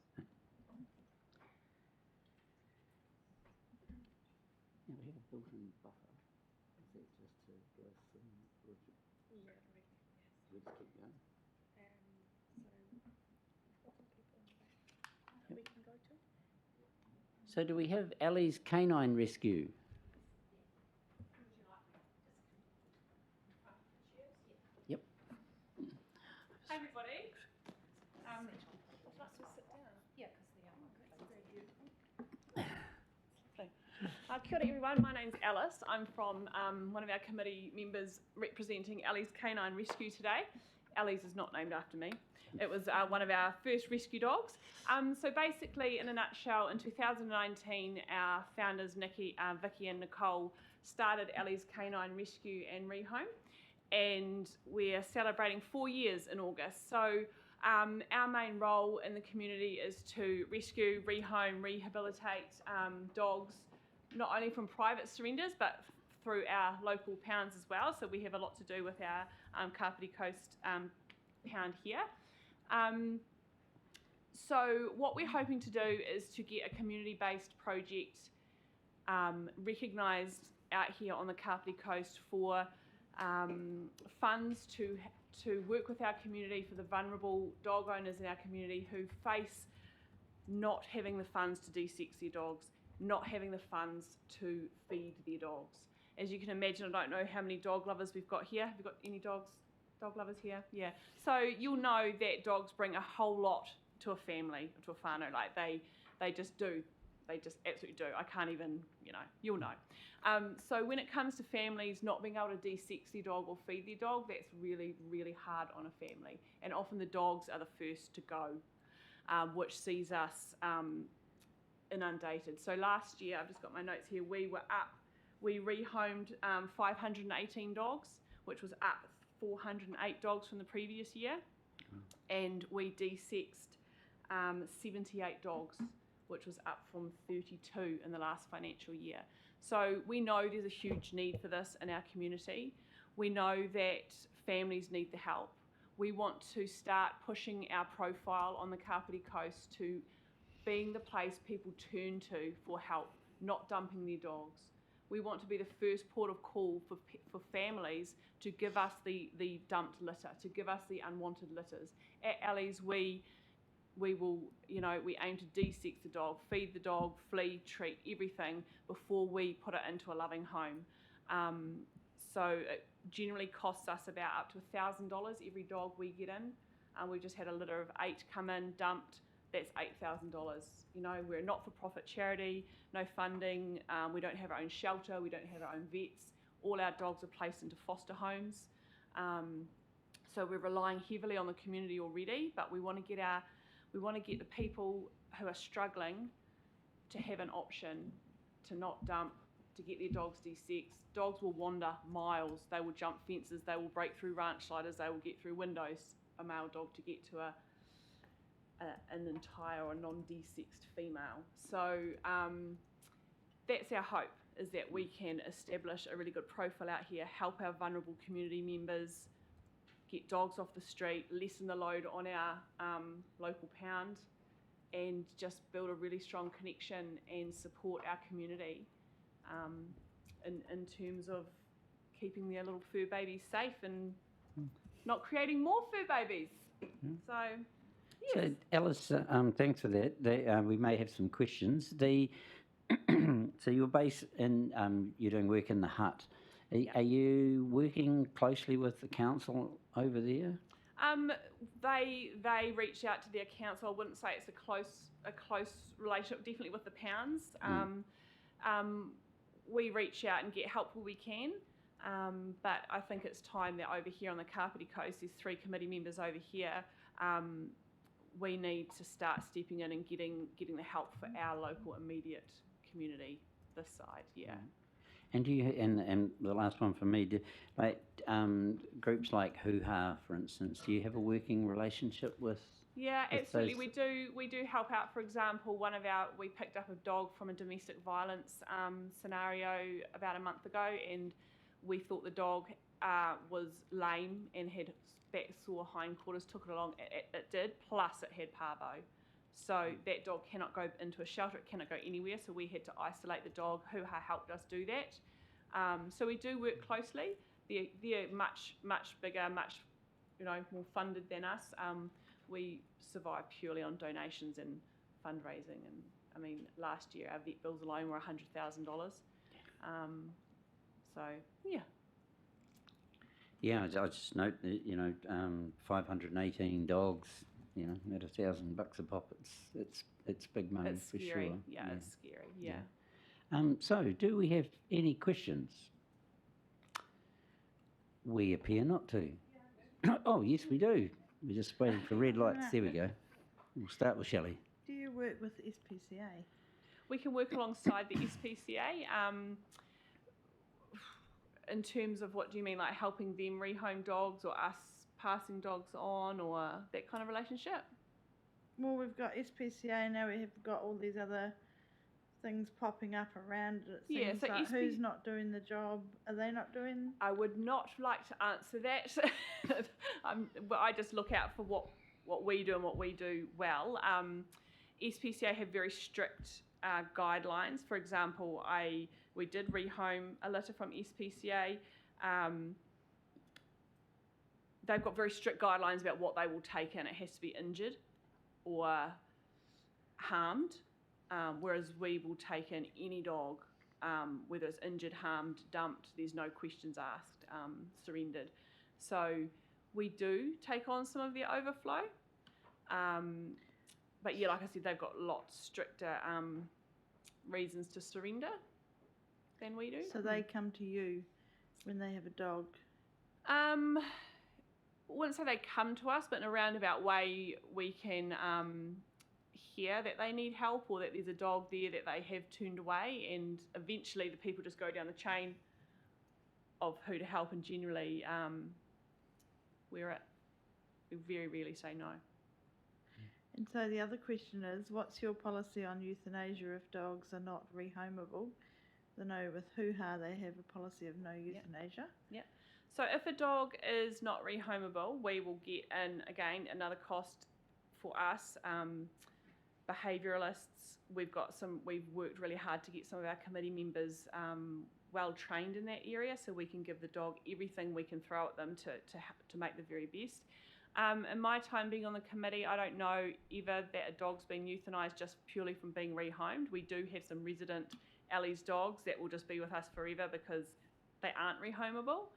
Yeah, we have a built-in buffer. Is that just to go from Richard? Yeah, I reckon, yes. We'll just keep going. So we've got some people in the back that we can go to. So do we have Ellie's Canine Rescue? Yep. Hi everybody. Would you like to sit down? Yeah, because the other one It's very beautiful. Kia ora everyone, my name's Alice. I'm from one of our committee members representing Ellie's Canine Rescue today. Ellie's is not named after me. It was one of our first rescue dogs. So basically, in a nutshell, in 2019, our founders, Vicky and Nicole, started Ellie's Canine Rescue and Rehome. And we're celebrating 4 years in August. So our main role in the community is to rescue, rehome, rehabilitate dogs, not only from private surrenders, but through our local pounds as well. So we have a lot to do with our Kapiti Coast pound here. So what we're hoping to do is to get a community-based project recognised out here on the Kapiti Coast for funds to work with our community, for the vulnerable dog owners in our community who face not having the funds to de-sex their dogs, not having the funds to feed their dogs. As you can imagine, I don't know how many dog lovers we've got here. Have we got any dog lovers here? Yeah. So you'll know that dogs bring a whole lot to a family, to a whānau. Like they just do. They just absolutely do. I can't even, you'll know. So when it comes to families not being able to de-sex their dog or feed their dog, that's really, really hard on a family. And often the dogs are the first to go, which sees us inundated. So last year, I've just got my notes here, we rehomed 518 dogs, which was up 408 dogs from the previous year. And we de-sexed 78 dogs, which was up from 32 in the last financial year. So we know there's a huge need for this in our community. We know that families need the help. We want to start pushing our profile on the Kapiti Coast to being the place people turn to for help, not dumping their dogs. We want to be the first port of call for families to give us the dumped litter, to give us the unwanted litters. At Ellie's, we will, we aim to de-sex the dog, feed the dog, flea, treat, everything before we put it into a loving home. So it generally costs us about up to $1,000 every dog we get in. We've just had a litter of 8 come in, dumped. That's $8,000. We're a not-for-profit charity, no funding. We don't have our own shelter. We don't have our own vets. All our dogs are placed into foster homes. So we're relying heavily on the community already, but we want to get the people who are struggling to have an option to not dump, to get their dogs de-sexed. Dogs will wander miles. They will jump fences. They will break through ranch sliders. They will get through windows. A male dog to get to an entire or non-de-sexed female. So that's our hope, is that we can establish a really good profile out here, help our vulnerable community members, get dogs off the street, lessen the load on our local pound, and just build a really strong connection and support our community in terms of keeping their little fur babies safe and not creating more fur babies. So, yes. So, Alice, thanks for that. We may have some questions. So you're based in, you're doing work in the hut. Are you working closely with the council over there? They reach out to their council. I wouldn't say it's a close relationship. Definitely with the pounds. We reach out and get help where we can. But I think it's time that over here on the Kapiti Coast, there's 3 committee members over here. We need to start stepping in and getting the help for our local immediate community this side. Yeah. And do you, and the last one for me, groups like Hoo Ha, for instance, do you have a working relationship with? Yeah, with absolutely. those? We do help out. For example, we picked up a dog from a domestic violence scenario about a month ago, and we thought the dog was lame and had back sore hindquarters. Took it along. It did. Plus, it had parvo. So that dog cannot go into a shelter. It cannot go anywhere. So we had to isolate the dog. Hoo Ha helped us do that. So we do work closely. They're much bigger, much more funded than us. We survive purely on donations and fundraising. And I mean, last year our vet bills alone were $100,000. So yeah. Yeah, I just note that 518 dogs. At $1,000 a pop, it's big money It's for scary. sure. Yeah, it's scary. Yeah. So, do we have any questions? We appear not to. Oh, yes, we do. We're just waiting for red lights. There we go. We'll start with Shelley. Do you work with the SPCA? We can work alongside the SPCA. In terms of what do you mean, like helping them rehome dogs or us passing dogs on or that kind of relationship? Well, we've got SPCA now. We have got all these other things popping up around it. Yeah, Seems so like who's not doing the job? Are they not doing? I would not like to answer that. But I just look out for what we do and what we do well. SPCA have very strict guidelines. For example, we did rehome a litter from SPCA. They've got very strict guidelines about what they will take in. It has to be injured or harmed, whereas we will take in any dog, whether it's injured, harmed, dumped, there's no questions asked, surrendered. So we do take on some of their overflow. But yeah, like I said, they've got lots stricter reasons to surrender than we do. So they come to you when they have a dog? I wouldn't say they come to us, but in a roundabout way, we can hear that they need help or that there's a dog there that they have turned away, and eventually the people just go down the chain of who to help, and generally we very rarely say no. And so the other question is, what's your policy on euthanasia if dogs are not rehomeable? I know with Hoo Ha they have a policy of no euthanasia. Yeah. So if a dog is not rehomeable, we will get in, again, another cost for us. Behaviouralists, we've worked really hard to get some of our committee members well trained in that area, so we can give the dog everything we can throw at them to make the very best. In my time being on the committee, I don't know ever that a dog's been euthanised just purely from being rehomed. We do have some resident Ellie's dogs that will just be with us forever because they aren't rehomeable.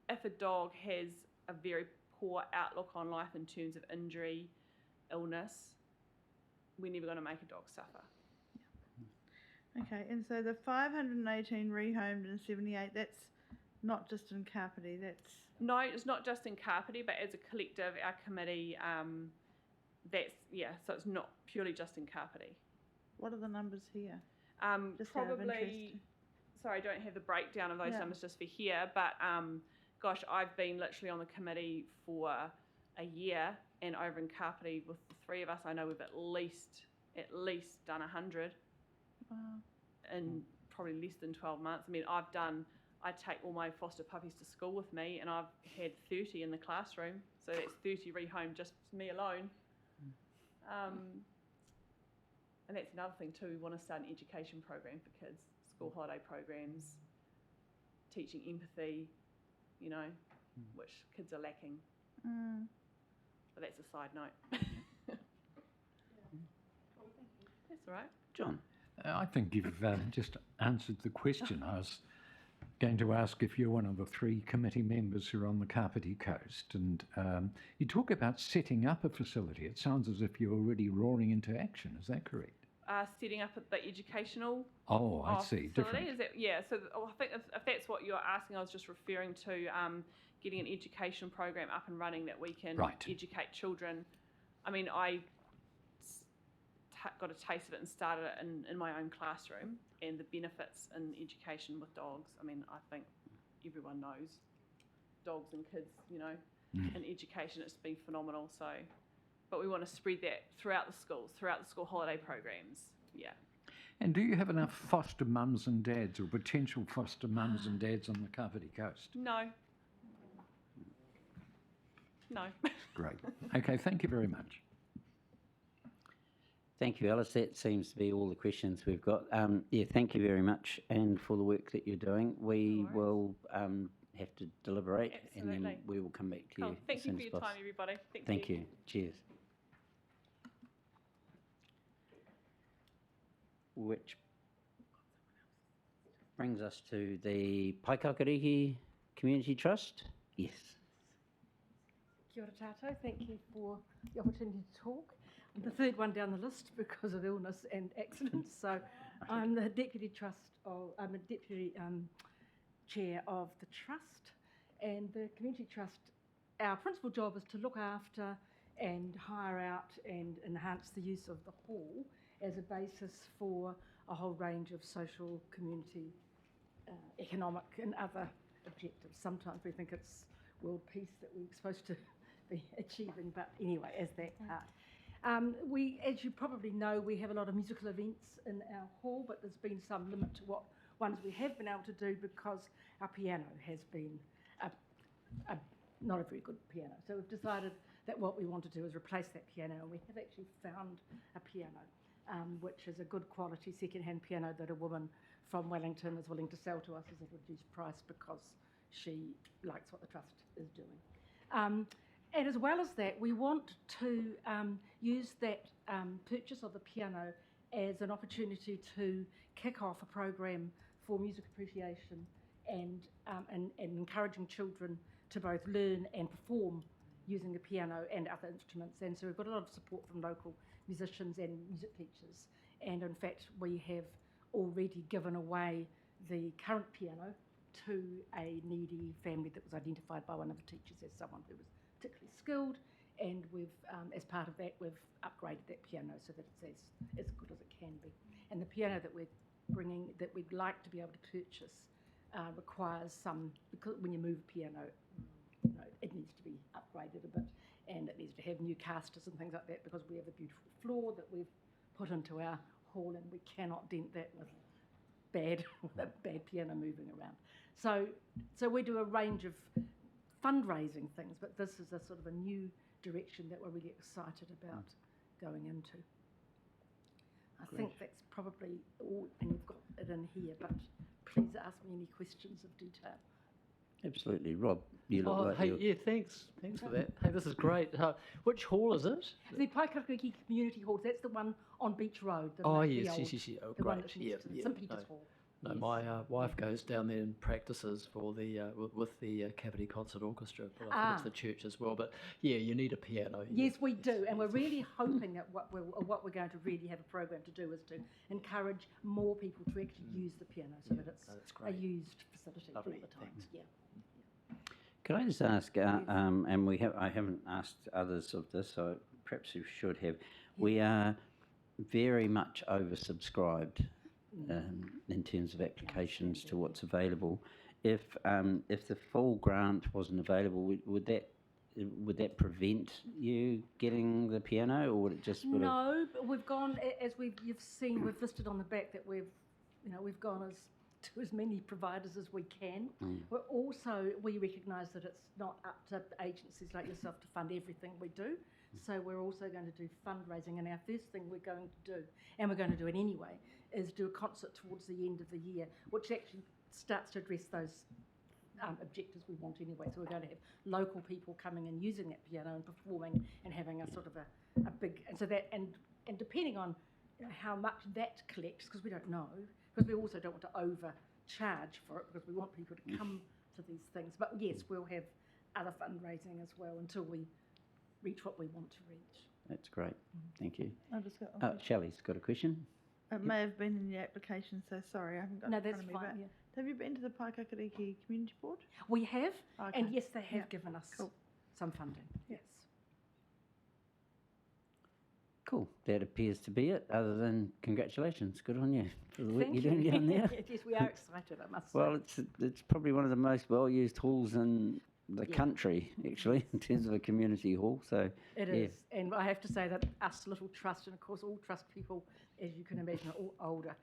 If a dog has a very poor outlook on life in terms of injury, illness, we're never going to make a dog suffer. Okay, and so the 518 rehomed and 78, that's not just in Kapiti, that's... No, it's not just in Kapiti, but as a collective, our committee, so it's not purely just in Kapiti. What are the numbers here? Just probably, sorry, I don't have the breakdown of those numbers just for here, but gosh, I've been literally on the committee for a year, and over in Kapiti with the 3 of us, I know we've at least done 100 in probably less than 12 months. I mean, I take all my foster puppies to school with me, and I've had 30 in the classroom, so that's 30 rehomed just me alone. And that's another thing too, we want to start an education program for kids, school holiday programs, teaching empathy, which kids are lacking. But that's a side note. That's all right. John? I think you've just answered the question. I was going to ask if you're one of the 3 committee members who are on the Kapiti Coast, and you talk about setting up a facility. It sounds as if you're already roaring into action. Is that correct? Setting up the educational Oh, I see. facility. Different. Is that, yeah, so I think if that's what you're asking, I was just referring to getting an education program up and running that we can educate children. I mean, I got a taste of it and started it in my own classroom, and the benefits in education with dogs. I mean, I think everyone knows dogs and kids, you know, in education, it's been phenomenal. So, but we want to spread that throughout the schools, throughout the school holiday programs. Yeah. And do you have enough foster mums and dads or potential foster mums and dads on the Kapiti Coast? No. No. Great. Okay, thank you very much. Thank you, Alice. That seems to be all the questions we've got. Yeah, thank you very much, and for the work that you're doing. We will have to deliberate, and then we will come back to you. Thank you for your time, everybody. Thank you. Cheers. Which brings us to the Paikakariki Community Trust. Yes. Kia ora tātou. Thank you for the opportunity to talk. I'm the third one down the list because of illness and accidents. So I'm the deputy chair of the trust, and the community trust. Our principal job is to look after and hire out and enhance the use of the hall as a basis for a whole range of social, community, economic and other objectives. Sometimes we think it's world peace that we're supposed to be achieving, but anyway, as that part. As you probably know, we have a lot of musical events in our hall, but there's been some limit to what ones we have been able to do because our piano has been not a very good piano. So we've decided that what we want to do is replace that piano, and we have actually found a piano, which is a good quality second-hand piano that a woman from Wellington is willing to sell to us at a reduced price because she likes what the trust is doing. And as well as that, we want to use that purchase of the piano as an opportunity to kick off a program for music appreciation and encouraging children to both learn and perform using the piano and other instruments. And so we've got a lot of support from local musicians and music teachers. And in fact, we have already given away the current piano to a needy family that was identified by one of the teachers as someone who was particularly skilled, and we've, as part of that, we've upgraded that piano so that it's as good as it can be. And the piano that we're bringing, that we'd like to be able to purchase, requires some, because when you move a piano, you know, it needs to be upgraded a bit, and it needs to have new casters and things like that, because we have a beautiful floor that we've put into our hall, and we cannot dent that with bad piano moving around. So we do a range of fundraising things, but this is a sort of a new direction that we're really excited about going into. I think that's probably all, and you've got it in here, but please ask me any questions of detail. Absolutely. Rob, you look like hey, you're... yeah, thanks for that. Hey, this is great. Which hall is it? The Paikakariki Community Hall, that's the one on Beach Road. Oh, the yes, old, yes. Oh, the one great. that's next to St. Peter's Hall. No, Yes. my wife goes down there and practices for the with the Kapiti Concert Orchestra, but I think it's the church as well. But yeah, you need a piano. Yes, we do, and we're really hoping that what we're going to really have a program to do is to encourage more people to actually use the piano, so that it's a used facility for all the time. Thanks. Yeah. Could I just ask, and I haven't asked others of this, so perhaps we should have. We are very much oversubscribed in terms of applications to what's available. If the full grant wasn't available, would that prevent you getting the piano, or would it just? No, but we've gone as you've seen. We've listed on the back that we've gone to as many providers as we can. We recognise that it's not up to agencies like yourself to fund everything we do. So we're also going to do fundraising, and our first thing we're going to do, and we're going to do it anyway, is do a concert towards the end of the year, which actually starts to address those objectives we want anyway. So we're going to have local people coming and using that piano and performing and having a sort of a big, and so that, and depending on how much that collects, because we don't know, because we also don't want to overcharge for it, because we want people to come to these things. But yes, we'll have other fundraising as well until we reach what we want to reach. That's great. Thank you. I've just got Shelley's got a question. It may have been in the application, so sorry, I haven't got No, it in that's front of me. fine, But yeah. have you been to the Paikakariki Community Board? We have, Okay. and yes, they have Yeah. given us Cool. some funding. Yes. Cool. That appears to be it, other than congratulations. Good on you for the work Thank you're doing you. down there. Yes, we are excited, I must say. Well, it's probably one of the most well-used halls in the Yeah. country, actually, in terms of a community hall. So It yeah. is, and I have to say that us little trust, and of course all trust people, as you can imagine, are all older.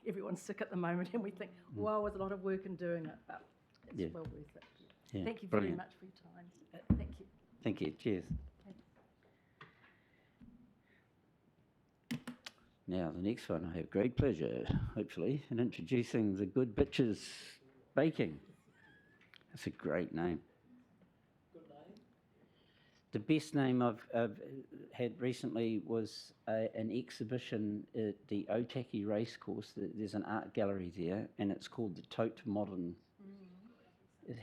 Everyone's sick at the moment, and we think, wow, there's a lot of work in doing it, but it's Yeah. well worth it. Yeah, Thank you brilliant. very much for your time. Thank you. Thank you. Cheers. Now, the next one, I have great pleasure, hopefully, in introducing the Good Bitches Baking. That's a great name. Good name. The best name I've had recently was an exhibition at the Otaki Racecourse. There's an art gallery there, and it's called the Tote Modern.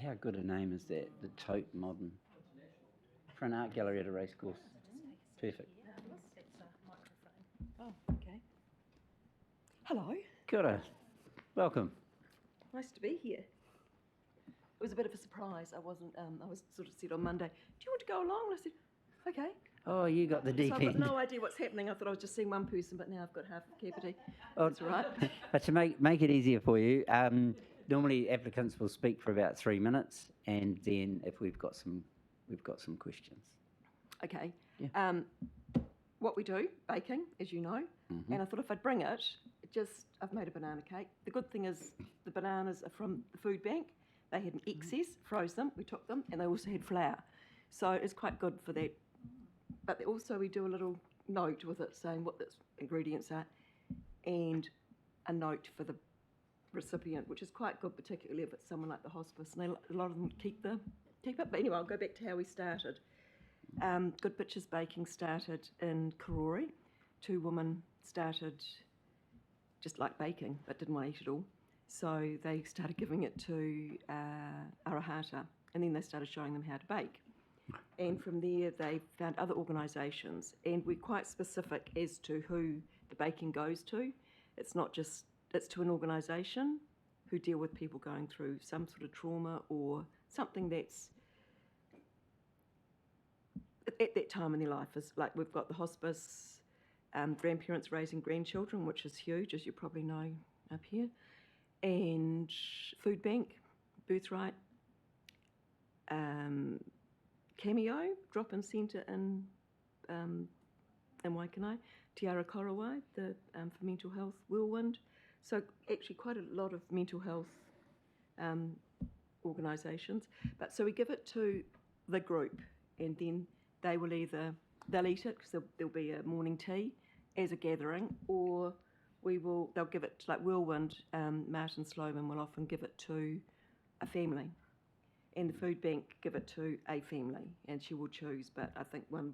How good a name is that? The Tote Modern. For an art gallery at a racecourse. Perfect. Oh, okay. Hello. Kia ora. Welcome. Nice to be here. It was a bit of a surprise. I wasn't. I was sort of said on Monday, "Do you want to go along?" And I said, "Okay." Oh, you got the deep So I've got end. no idea what's happening. I thought I was just seeing one person, but now I've got half the capacity. Oh, That's all right. But to make it easier for you, normally applicants will speak for about 3 minutes, and then if we've got some questions. Okay. Yeah. What we do, baking, as you know, and I thought if I'd bring it, I've made a banana cake. The good thing is the bananas are from the food bank. They had an excess, froze them, we took them, and they also had flour. So it's quite good for that. But also we do a little note with it saying what the ingredients are and a note for the recipient, which is quite good, particularly if it's someone like the hospice. And a lot of them keep it. But anyway, I'll go back to how we started. Good Bitches Baking started in Karori. 2 women started just like baking, but didn't want to eat it all. So they started giving it to Arahata, and then they started showing them how to bake. And from there, they found other organisations, and we're quite specific as to who the baking goes to. It's not just, it's to an organisation who deal with people going through some sort of trauma or something that's at that time in their life. Is like we've got the hospice, grandparents raising grandchildren, which is huge, as you probably know up here, and food bank, birthright, Cameo, drop-in centre in Waikanae, Te Ara Korowai, for mental health, Whirlwind. So actually quite a lot of mental health organisations. But so we give it to the group, and then they'll eat it, because there'll be a morning tea as a gathering, or they'll give it to, like Whirlwind, Martin Sloman will often give it to a family. And the food bank give it to a family, and she will choose. But I think one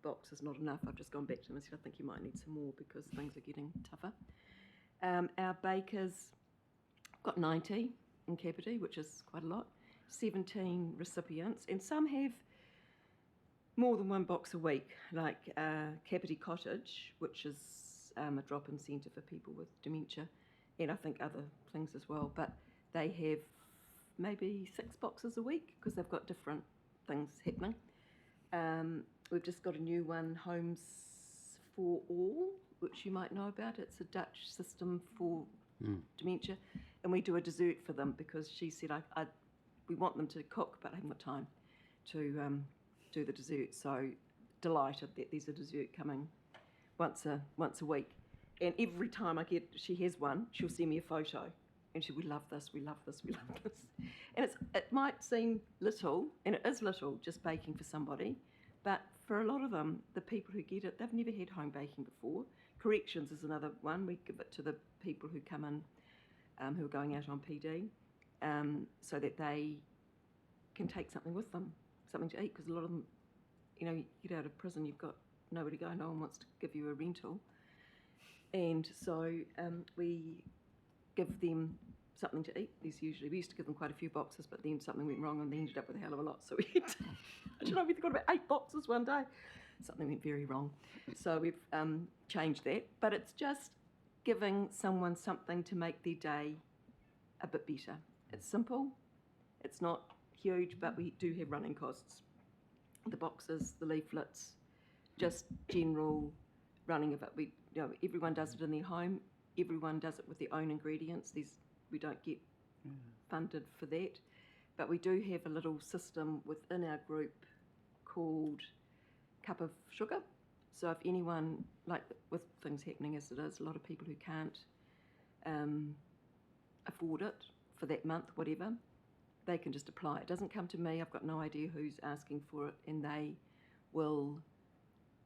box is not enough. I've just gone back to them and said, I think you might need some more because things are getting tougher. Our bakers got 90 in Kapiti, which is quite a lot. 17 recipients, and some have more than 1 box a week, like Kapiti Cottage, which is a drop-in centre for people with dementia, and I think other things as well. But they have maybe 6 boxes a week because they've got different things happening. We've just got a new one, Homes for All, which you might know about. It's a Dutch system for dementia, and we do a dessert for them because she said we want them to cook, but I haven't got time to do the dessert. So delighted that there's a dessert coming once a week, and every time she has one, she'll send me a photo. And we love this, we love this, we love this. And it might seem little, and it is little, just baking for somebody, but for a lot of them, the people who get it, they've never had home baking before. Corrections is another one. We give it to the people who come in, who are going out on PD, so that they can take something with them, something to eat, because a lot of them, you get out of prison, you've got nowhere to go, no one wants to give you a rental. And so we give them something to eat. We used to give them quite a few boxes, but then something went wrong and they ended up with a hell of a lot. So we had I don't know, we got about 8 boxes one day. Something went very wrong. So we've changed that. But it's just giving someone something to make their day a bit better. It's simple. It's not huge, but we do have running costs. The boxes, the leaflets, just general running of it. Everyone does it in their home. Everyone does it with their own ingredients. We don't get funded for that. But we do have a little system within our group called Cup of Sugar. So if anyone, like with things happening as it is, a lot of people who can't afford it for that month, whatever, they can just apply. It doesn't come to me. I've got no idea who's asking for it, and they will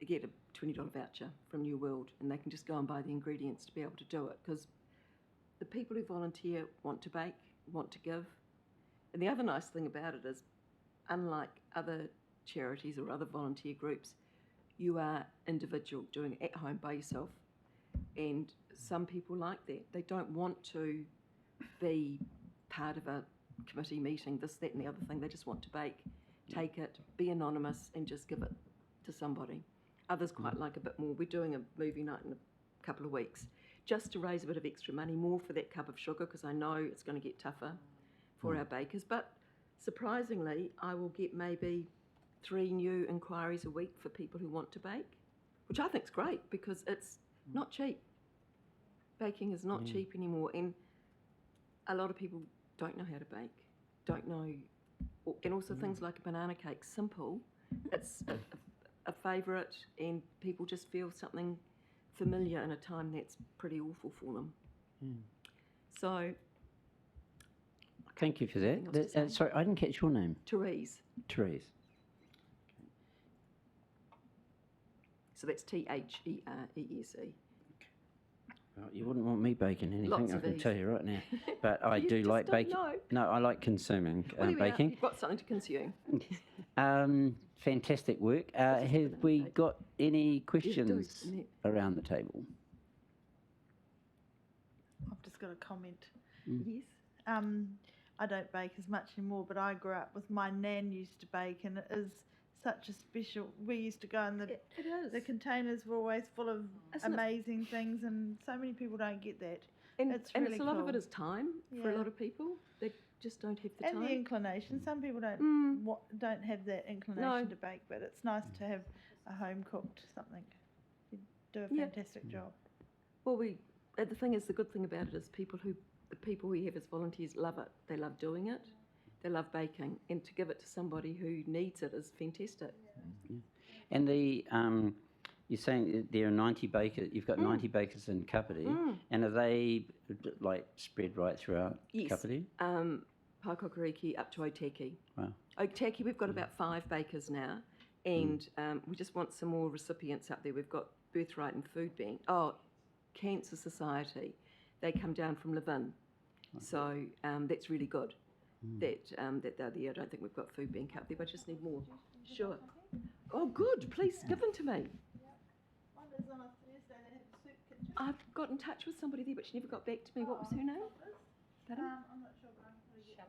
get a $20 voucher from New World, and they can just go and buy the ingredients to be able to do it, because the people who volunteer want to bake, want to give. And the other nice thing about it is, unlike other charities or other volunteer groups, you are individual, doing it at home by yourself. And some people like that. They don't want to be part of a committee meeting, this, that and the other thing. They just want to bake, take it, be anonymous and just give it to somebody. Others quite like a bit more. We're doing a movie night in a couple of weeks just to raise a bit of extra money, more for that cup of sugar, because I know it's going to get tougher for our bakers. But surprisingly, I will get maybe 3 new inquiries a week for people who want to bake, which I think is great because it's not cheap. Baking is not cheap anymore, and a lot of people don't know how to bake, don't know, and also things like a banana cake, simple, it's a favourite, and people just feel something familiar in a time that's pretty awful for them. So, thank you for that. Sorry, I didn't catch your name. Therese. Therese. So that's Thereese. Well, you wouldn't want me baking anything, Lots I of can these. tell you right now. But I You do just like don't baking. know. No, I like consuming Well, there we are. baking. You've got something to consume. Fantastic work. Have we got any questions isn't it? around the table? I've just got a comment. Yes. I don't bake as much anymore, but I grew up with my nan used to bake, and it is such a special. We used to go and It is. the containers were always full of Isn't it? amazing things, and so many people don't get that. And It's and really a lot of it cool. is time for a Yeah. lot of people. They just don't have the And time. the inclination. Some people don't don't have that inclination No. to bake, but it's nice to have a home cooked something. You do a Yeah. fantastic job. Well, the thing is, the good thing about it is the people we have as volunteers love it. They love doing it. They love baking, and to give it to somebody who needs it is fantastic. And you're saying that there are 90 bakers. You've got 90 bakers in Kapiti, and are they like spread right throughout Yes. Kapiti? Paikokariki up to Otaki. Wow. Otaki, we've got about 5 bakers now, and we just want some more recipients up there. We've got Birthright and Food Bank. Oh, Cancer Society. They come down from Levin, so that's really good. That they're there. I don't think we've got Food Bank up there, but I just need more. Sure. Oh, good. Please give them to me. One is on a Thursday. They have a soup kitchen. I've got in touch with somebody there, but she never got back to me. What was her name? Pardon? I'm not sure, but I'm going to get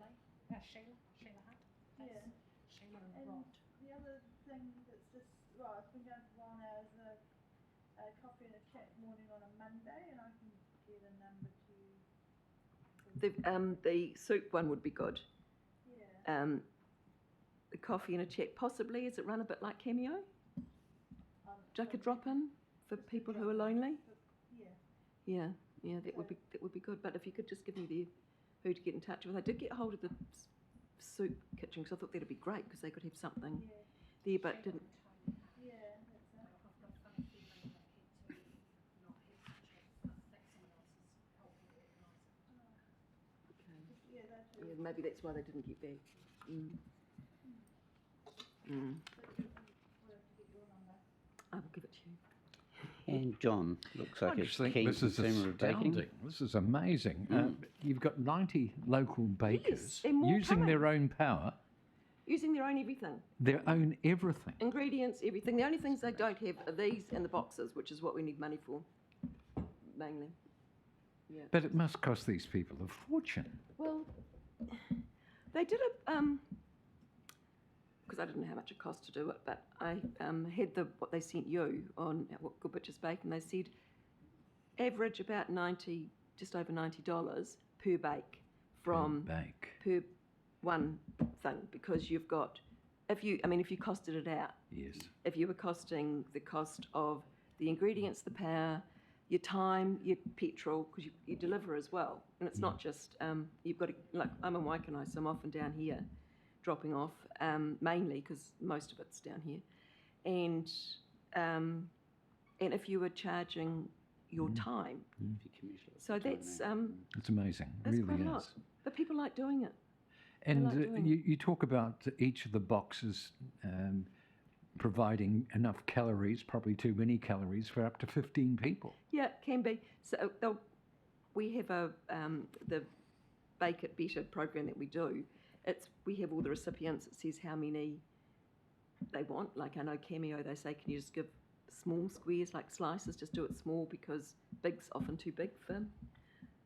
Sheila Hunt. Yeah. Sheila And Rod. the other thing that's just, well, it's been going for a while now, is a coffee and a chat morning on a Monday, and I can get a number to you. The soup one would be good. Yeah. The coffee and a chat, possibly. Is it run a bit like Cameo? Like a drop in for people who are lonely? Yeah. Yeah, that would be good. But if you could just give me who to get in touch with. I did get hold of the soup kitchen because I thought that'd be great because they could have something there, but didn't. Yeah, that's it. Yeah, that's Yeah, maybe that's why they didn't get back. I will give it to you. And John looks I like just a think keen this is consumer of baking. astounding. This is amazing. You've got 90 local bakers and more using their own power, Using their own everything. their own everything. Ingredients, everything. The only things they don't have are these and the boxes, which is what we need money for. mainly. Yeah. But it must cost these people a fortune. Well, they did it because I didn't know how much it cost to do it, but I had what they sent you on what Good Bitches Bake, and they said average about just over $90 per bake per one thing, because you've got if you costed it out, yes, if you were costing the cost of the ingredients, the power, your time, your petrol, because you deliver as well, and it's not just you've got to, like, I'm in Waikanae, so I'm often down here dropping off, mainly because most of it's down here, and if you were charging your time, so that's it's amazing, that's really quite a is. lot. But people like doing it. And you talk about each of the boxes providing enough calories, probably too many calories, for up to 15 people. Yeah, it can be. So we have the Bake It Better program that we do. We have all the recipients. It says how many they want. Like, I know Cameo, they say, can you just give small squares, like slices, just do it small, because big's often too big for them.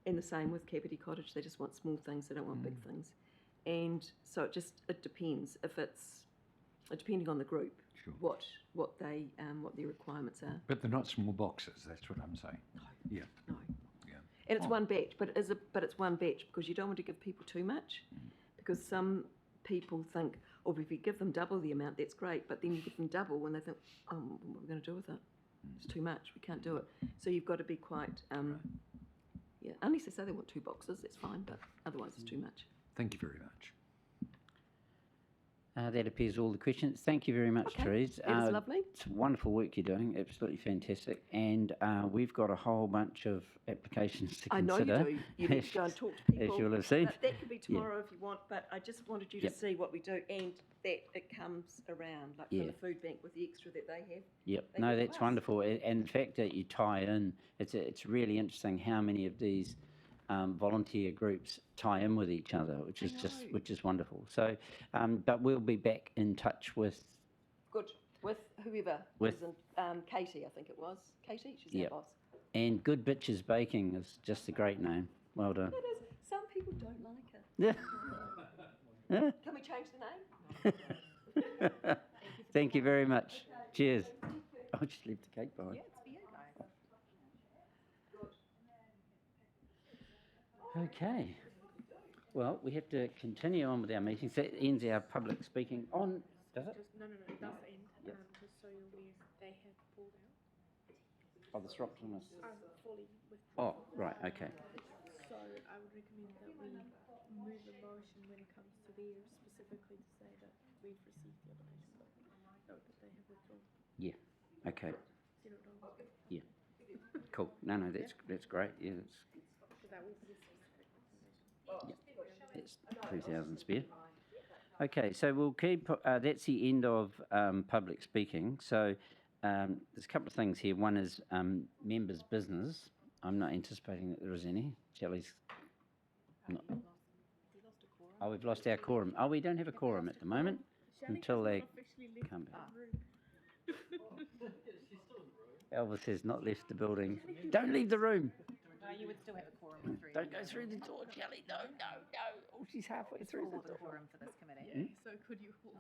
And the same with Kapiti Cottage, they just want small things, they don't want big things. And so it depends if it's depending on the group, sure, what their requirements are. But they're not small boxes, that's what I'm saying. No. Yeah. No. Yeah. And it's one batch, but it's one batch, because you don't want to give people too much, because some people think, oh, if you give them double the amount, that's great, but then you give them double and they think, oh, what are we going to do with it? It's too much, we can't do it. So you've got to be quite, yeah, unless they say they want 2 boxes, that's fine, but otherwise it's too much. Thank you very much. That appears all the questions. Thank you very much, Therese. That was lovely. It's wonderful work you're doing, absolutely fantastic. And we've got a whole bunch of applications to consider. I know you do. You need to go and talk to people. As you'll have seen. That could be tomorrow if you want, but I just wanted you to see what we do, and that it comes around, like from the food bank with the extra that they have. Yep. No, that's wonderful. And the fact that you tie in, it's really interesting how many of these volunteer groups tie in with each other, which is wonderful. So, but we'll be back in touch with whoever. With Katie, I think it was. Katie, she's our boss. And Good Bitches Baking is just a great name. Well done. It is. Some people don't like it. Yeah. Can we change the name? Thank you very much. Cheers. I'll just leave the cake behind. Yeah, it's for you guys. Okay. Well, we have to continue on with our meetings. That ends our public speaking on, does it? No, it does end. Yep. Just so you're aware, they have pulled out. Oh, the Thropton is... Fully withdrawn. Oh, right, okay. So I would recommend that we move a motion when it comes to there, specifically to say that we've received the application, but note that they have withdrawn. Yeah, okay. $0. Yeah. Cool. No, that's great. Yeah, that's... So that will be a specific recommendation. Yeah, it's 2,000 spare. Okay, so we'll keep, that's the end of public speaking. So there's a couple of things here. One is members' business. I'm not anticipating that there is any. Shelley's not. Oh, we've lost our quorum. Oh, we don't have a quorum at the moment until they come back. Elvis has not left the building. Don't leave the room. No, you would still have a quorum with 3. Don't go through the door, Shelley. No. Oh, she's halfway through the door. Quorum for this committee. Hmm? So could you hold?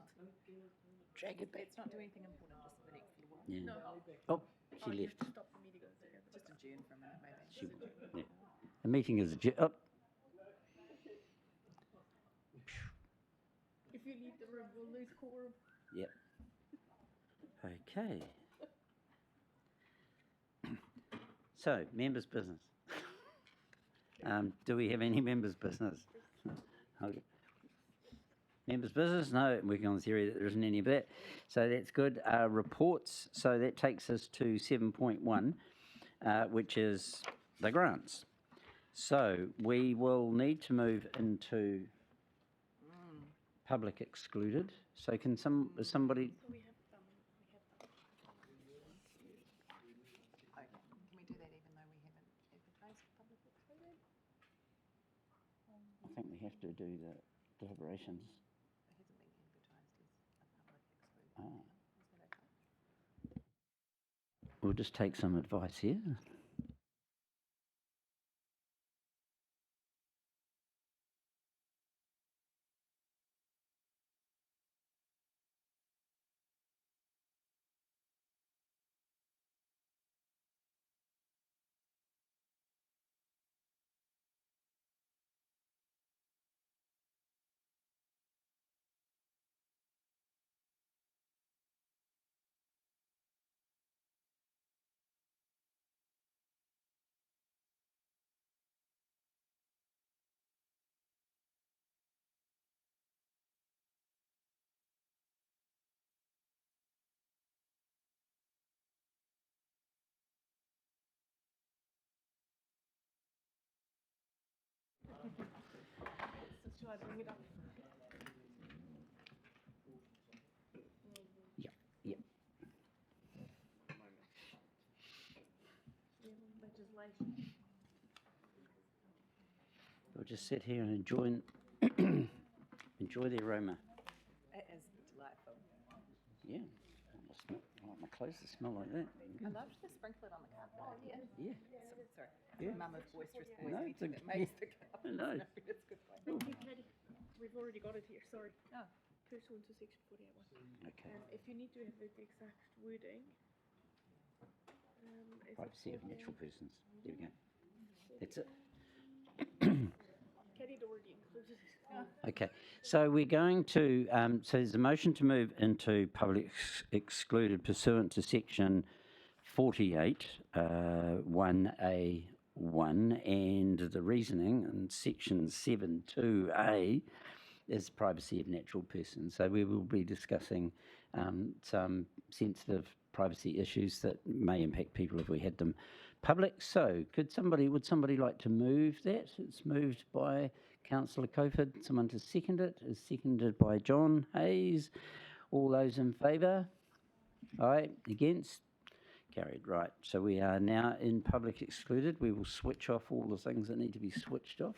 Drag it back. Let's not do anything important just for the next little while. Yeah. No. Oh, she left. Stop the meeting altogether. Just adjourn for a minute, maybe. She will. Yeah. The meeting is adjourned. Oh. If you leave the room, we'll lose quorum. Yep. Okay. So, members' business. Do we have any members' business? Okay. Members' business? No, I'm working on the theory that there isn't any of that. So that's good. Reports. So that takes us to 7.1, which is the grants. So we will need to move into public excluded. So can somebody... Okay, can we do that even though we haven't advertised for public excluded? I think we have to do the deliberations. It hasn't been advertised as a public excluded. Ah. Is that okay? We'll just take some advice here. Yep, yep. Legislation. We'll just sit here and enjoy enjoy the aroma. It is delightful. Yeah. I like my clothes to smell like that. I loved the sprinkler on the carpet. Oh, yeah. Yeah. Sorry. Yeah. Mum of boisterous boys. No, anything it's that makes the carpet no. smell. It's good one. Thank you, Katie. We've already got it here, sorry. Oh. Goes on to section 48. Okay. If you need to have the exact wording. Is it Privacy of for natural persons. There we go. That's it. Katie had already included it. Okay, so we're going to, so there's a motion to move into public excluded pursuant to section 48, 1A1, and the reasoning in section 7.2A is privacy of natural persons. So we will be discussing some sensitive privacy issues that may impact people if we had them public. So would somebody like to move that? It's moved by Councillor Cofford. Someone to second it is seconded by John Hayes. All those in favour? Aye. Against? Carried. Right. So we are now in public excluded. We will switch off all the things that need to be switched off.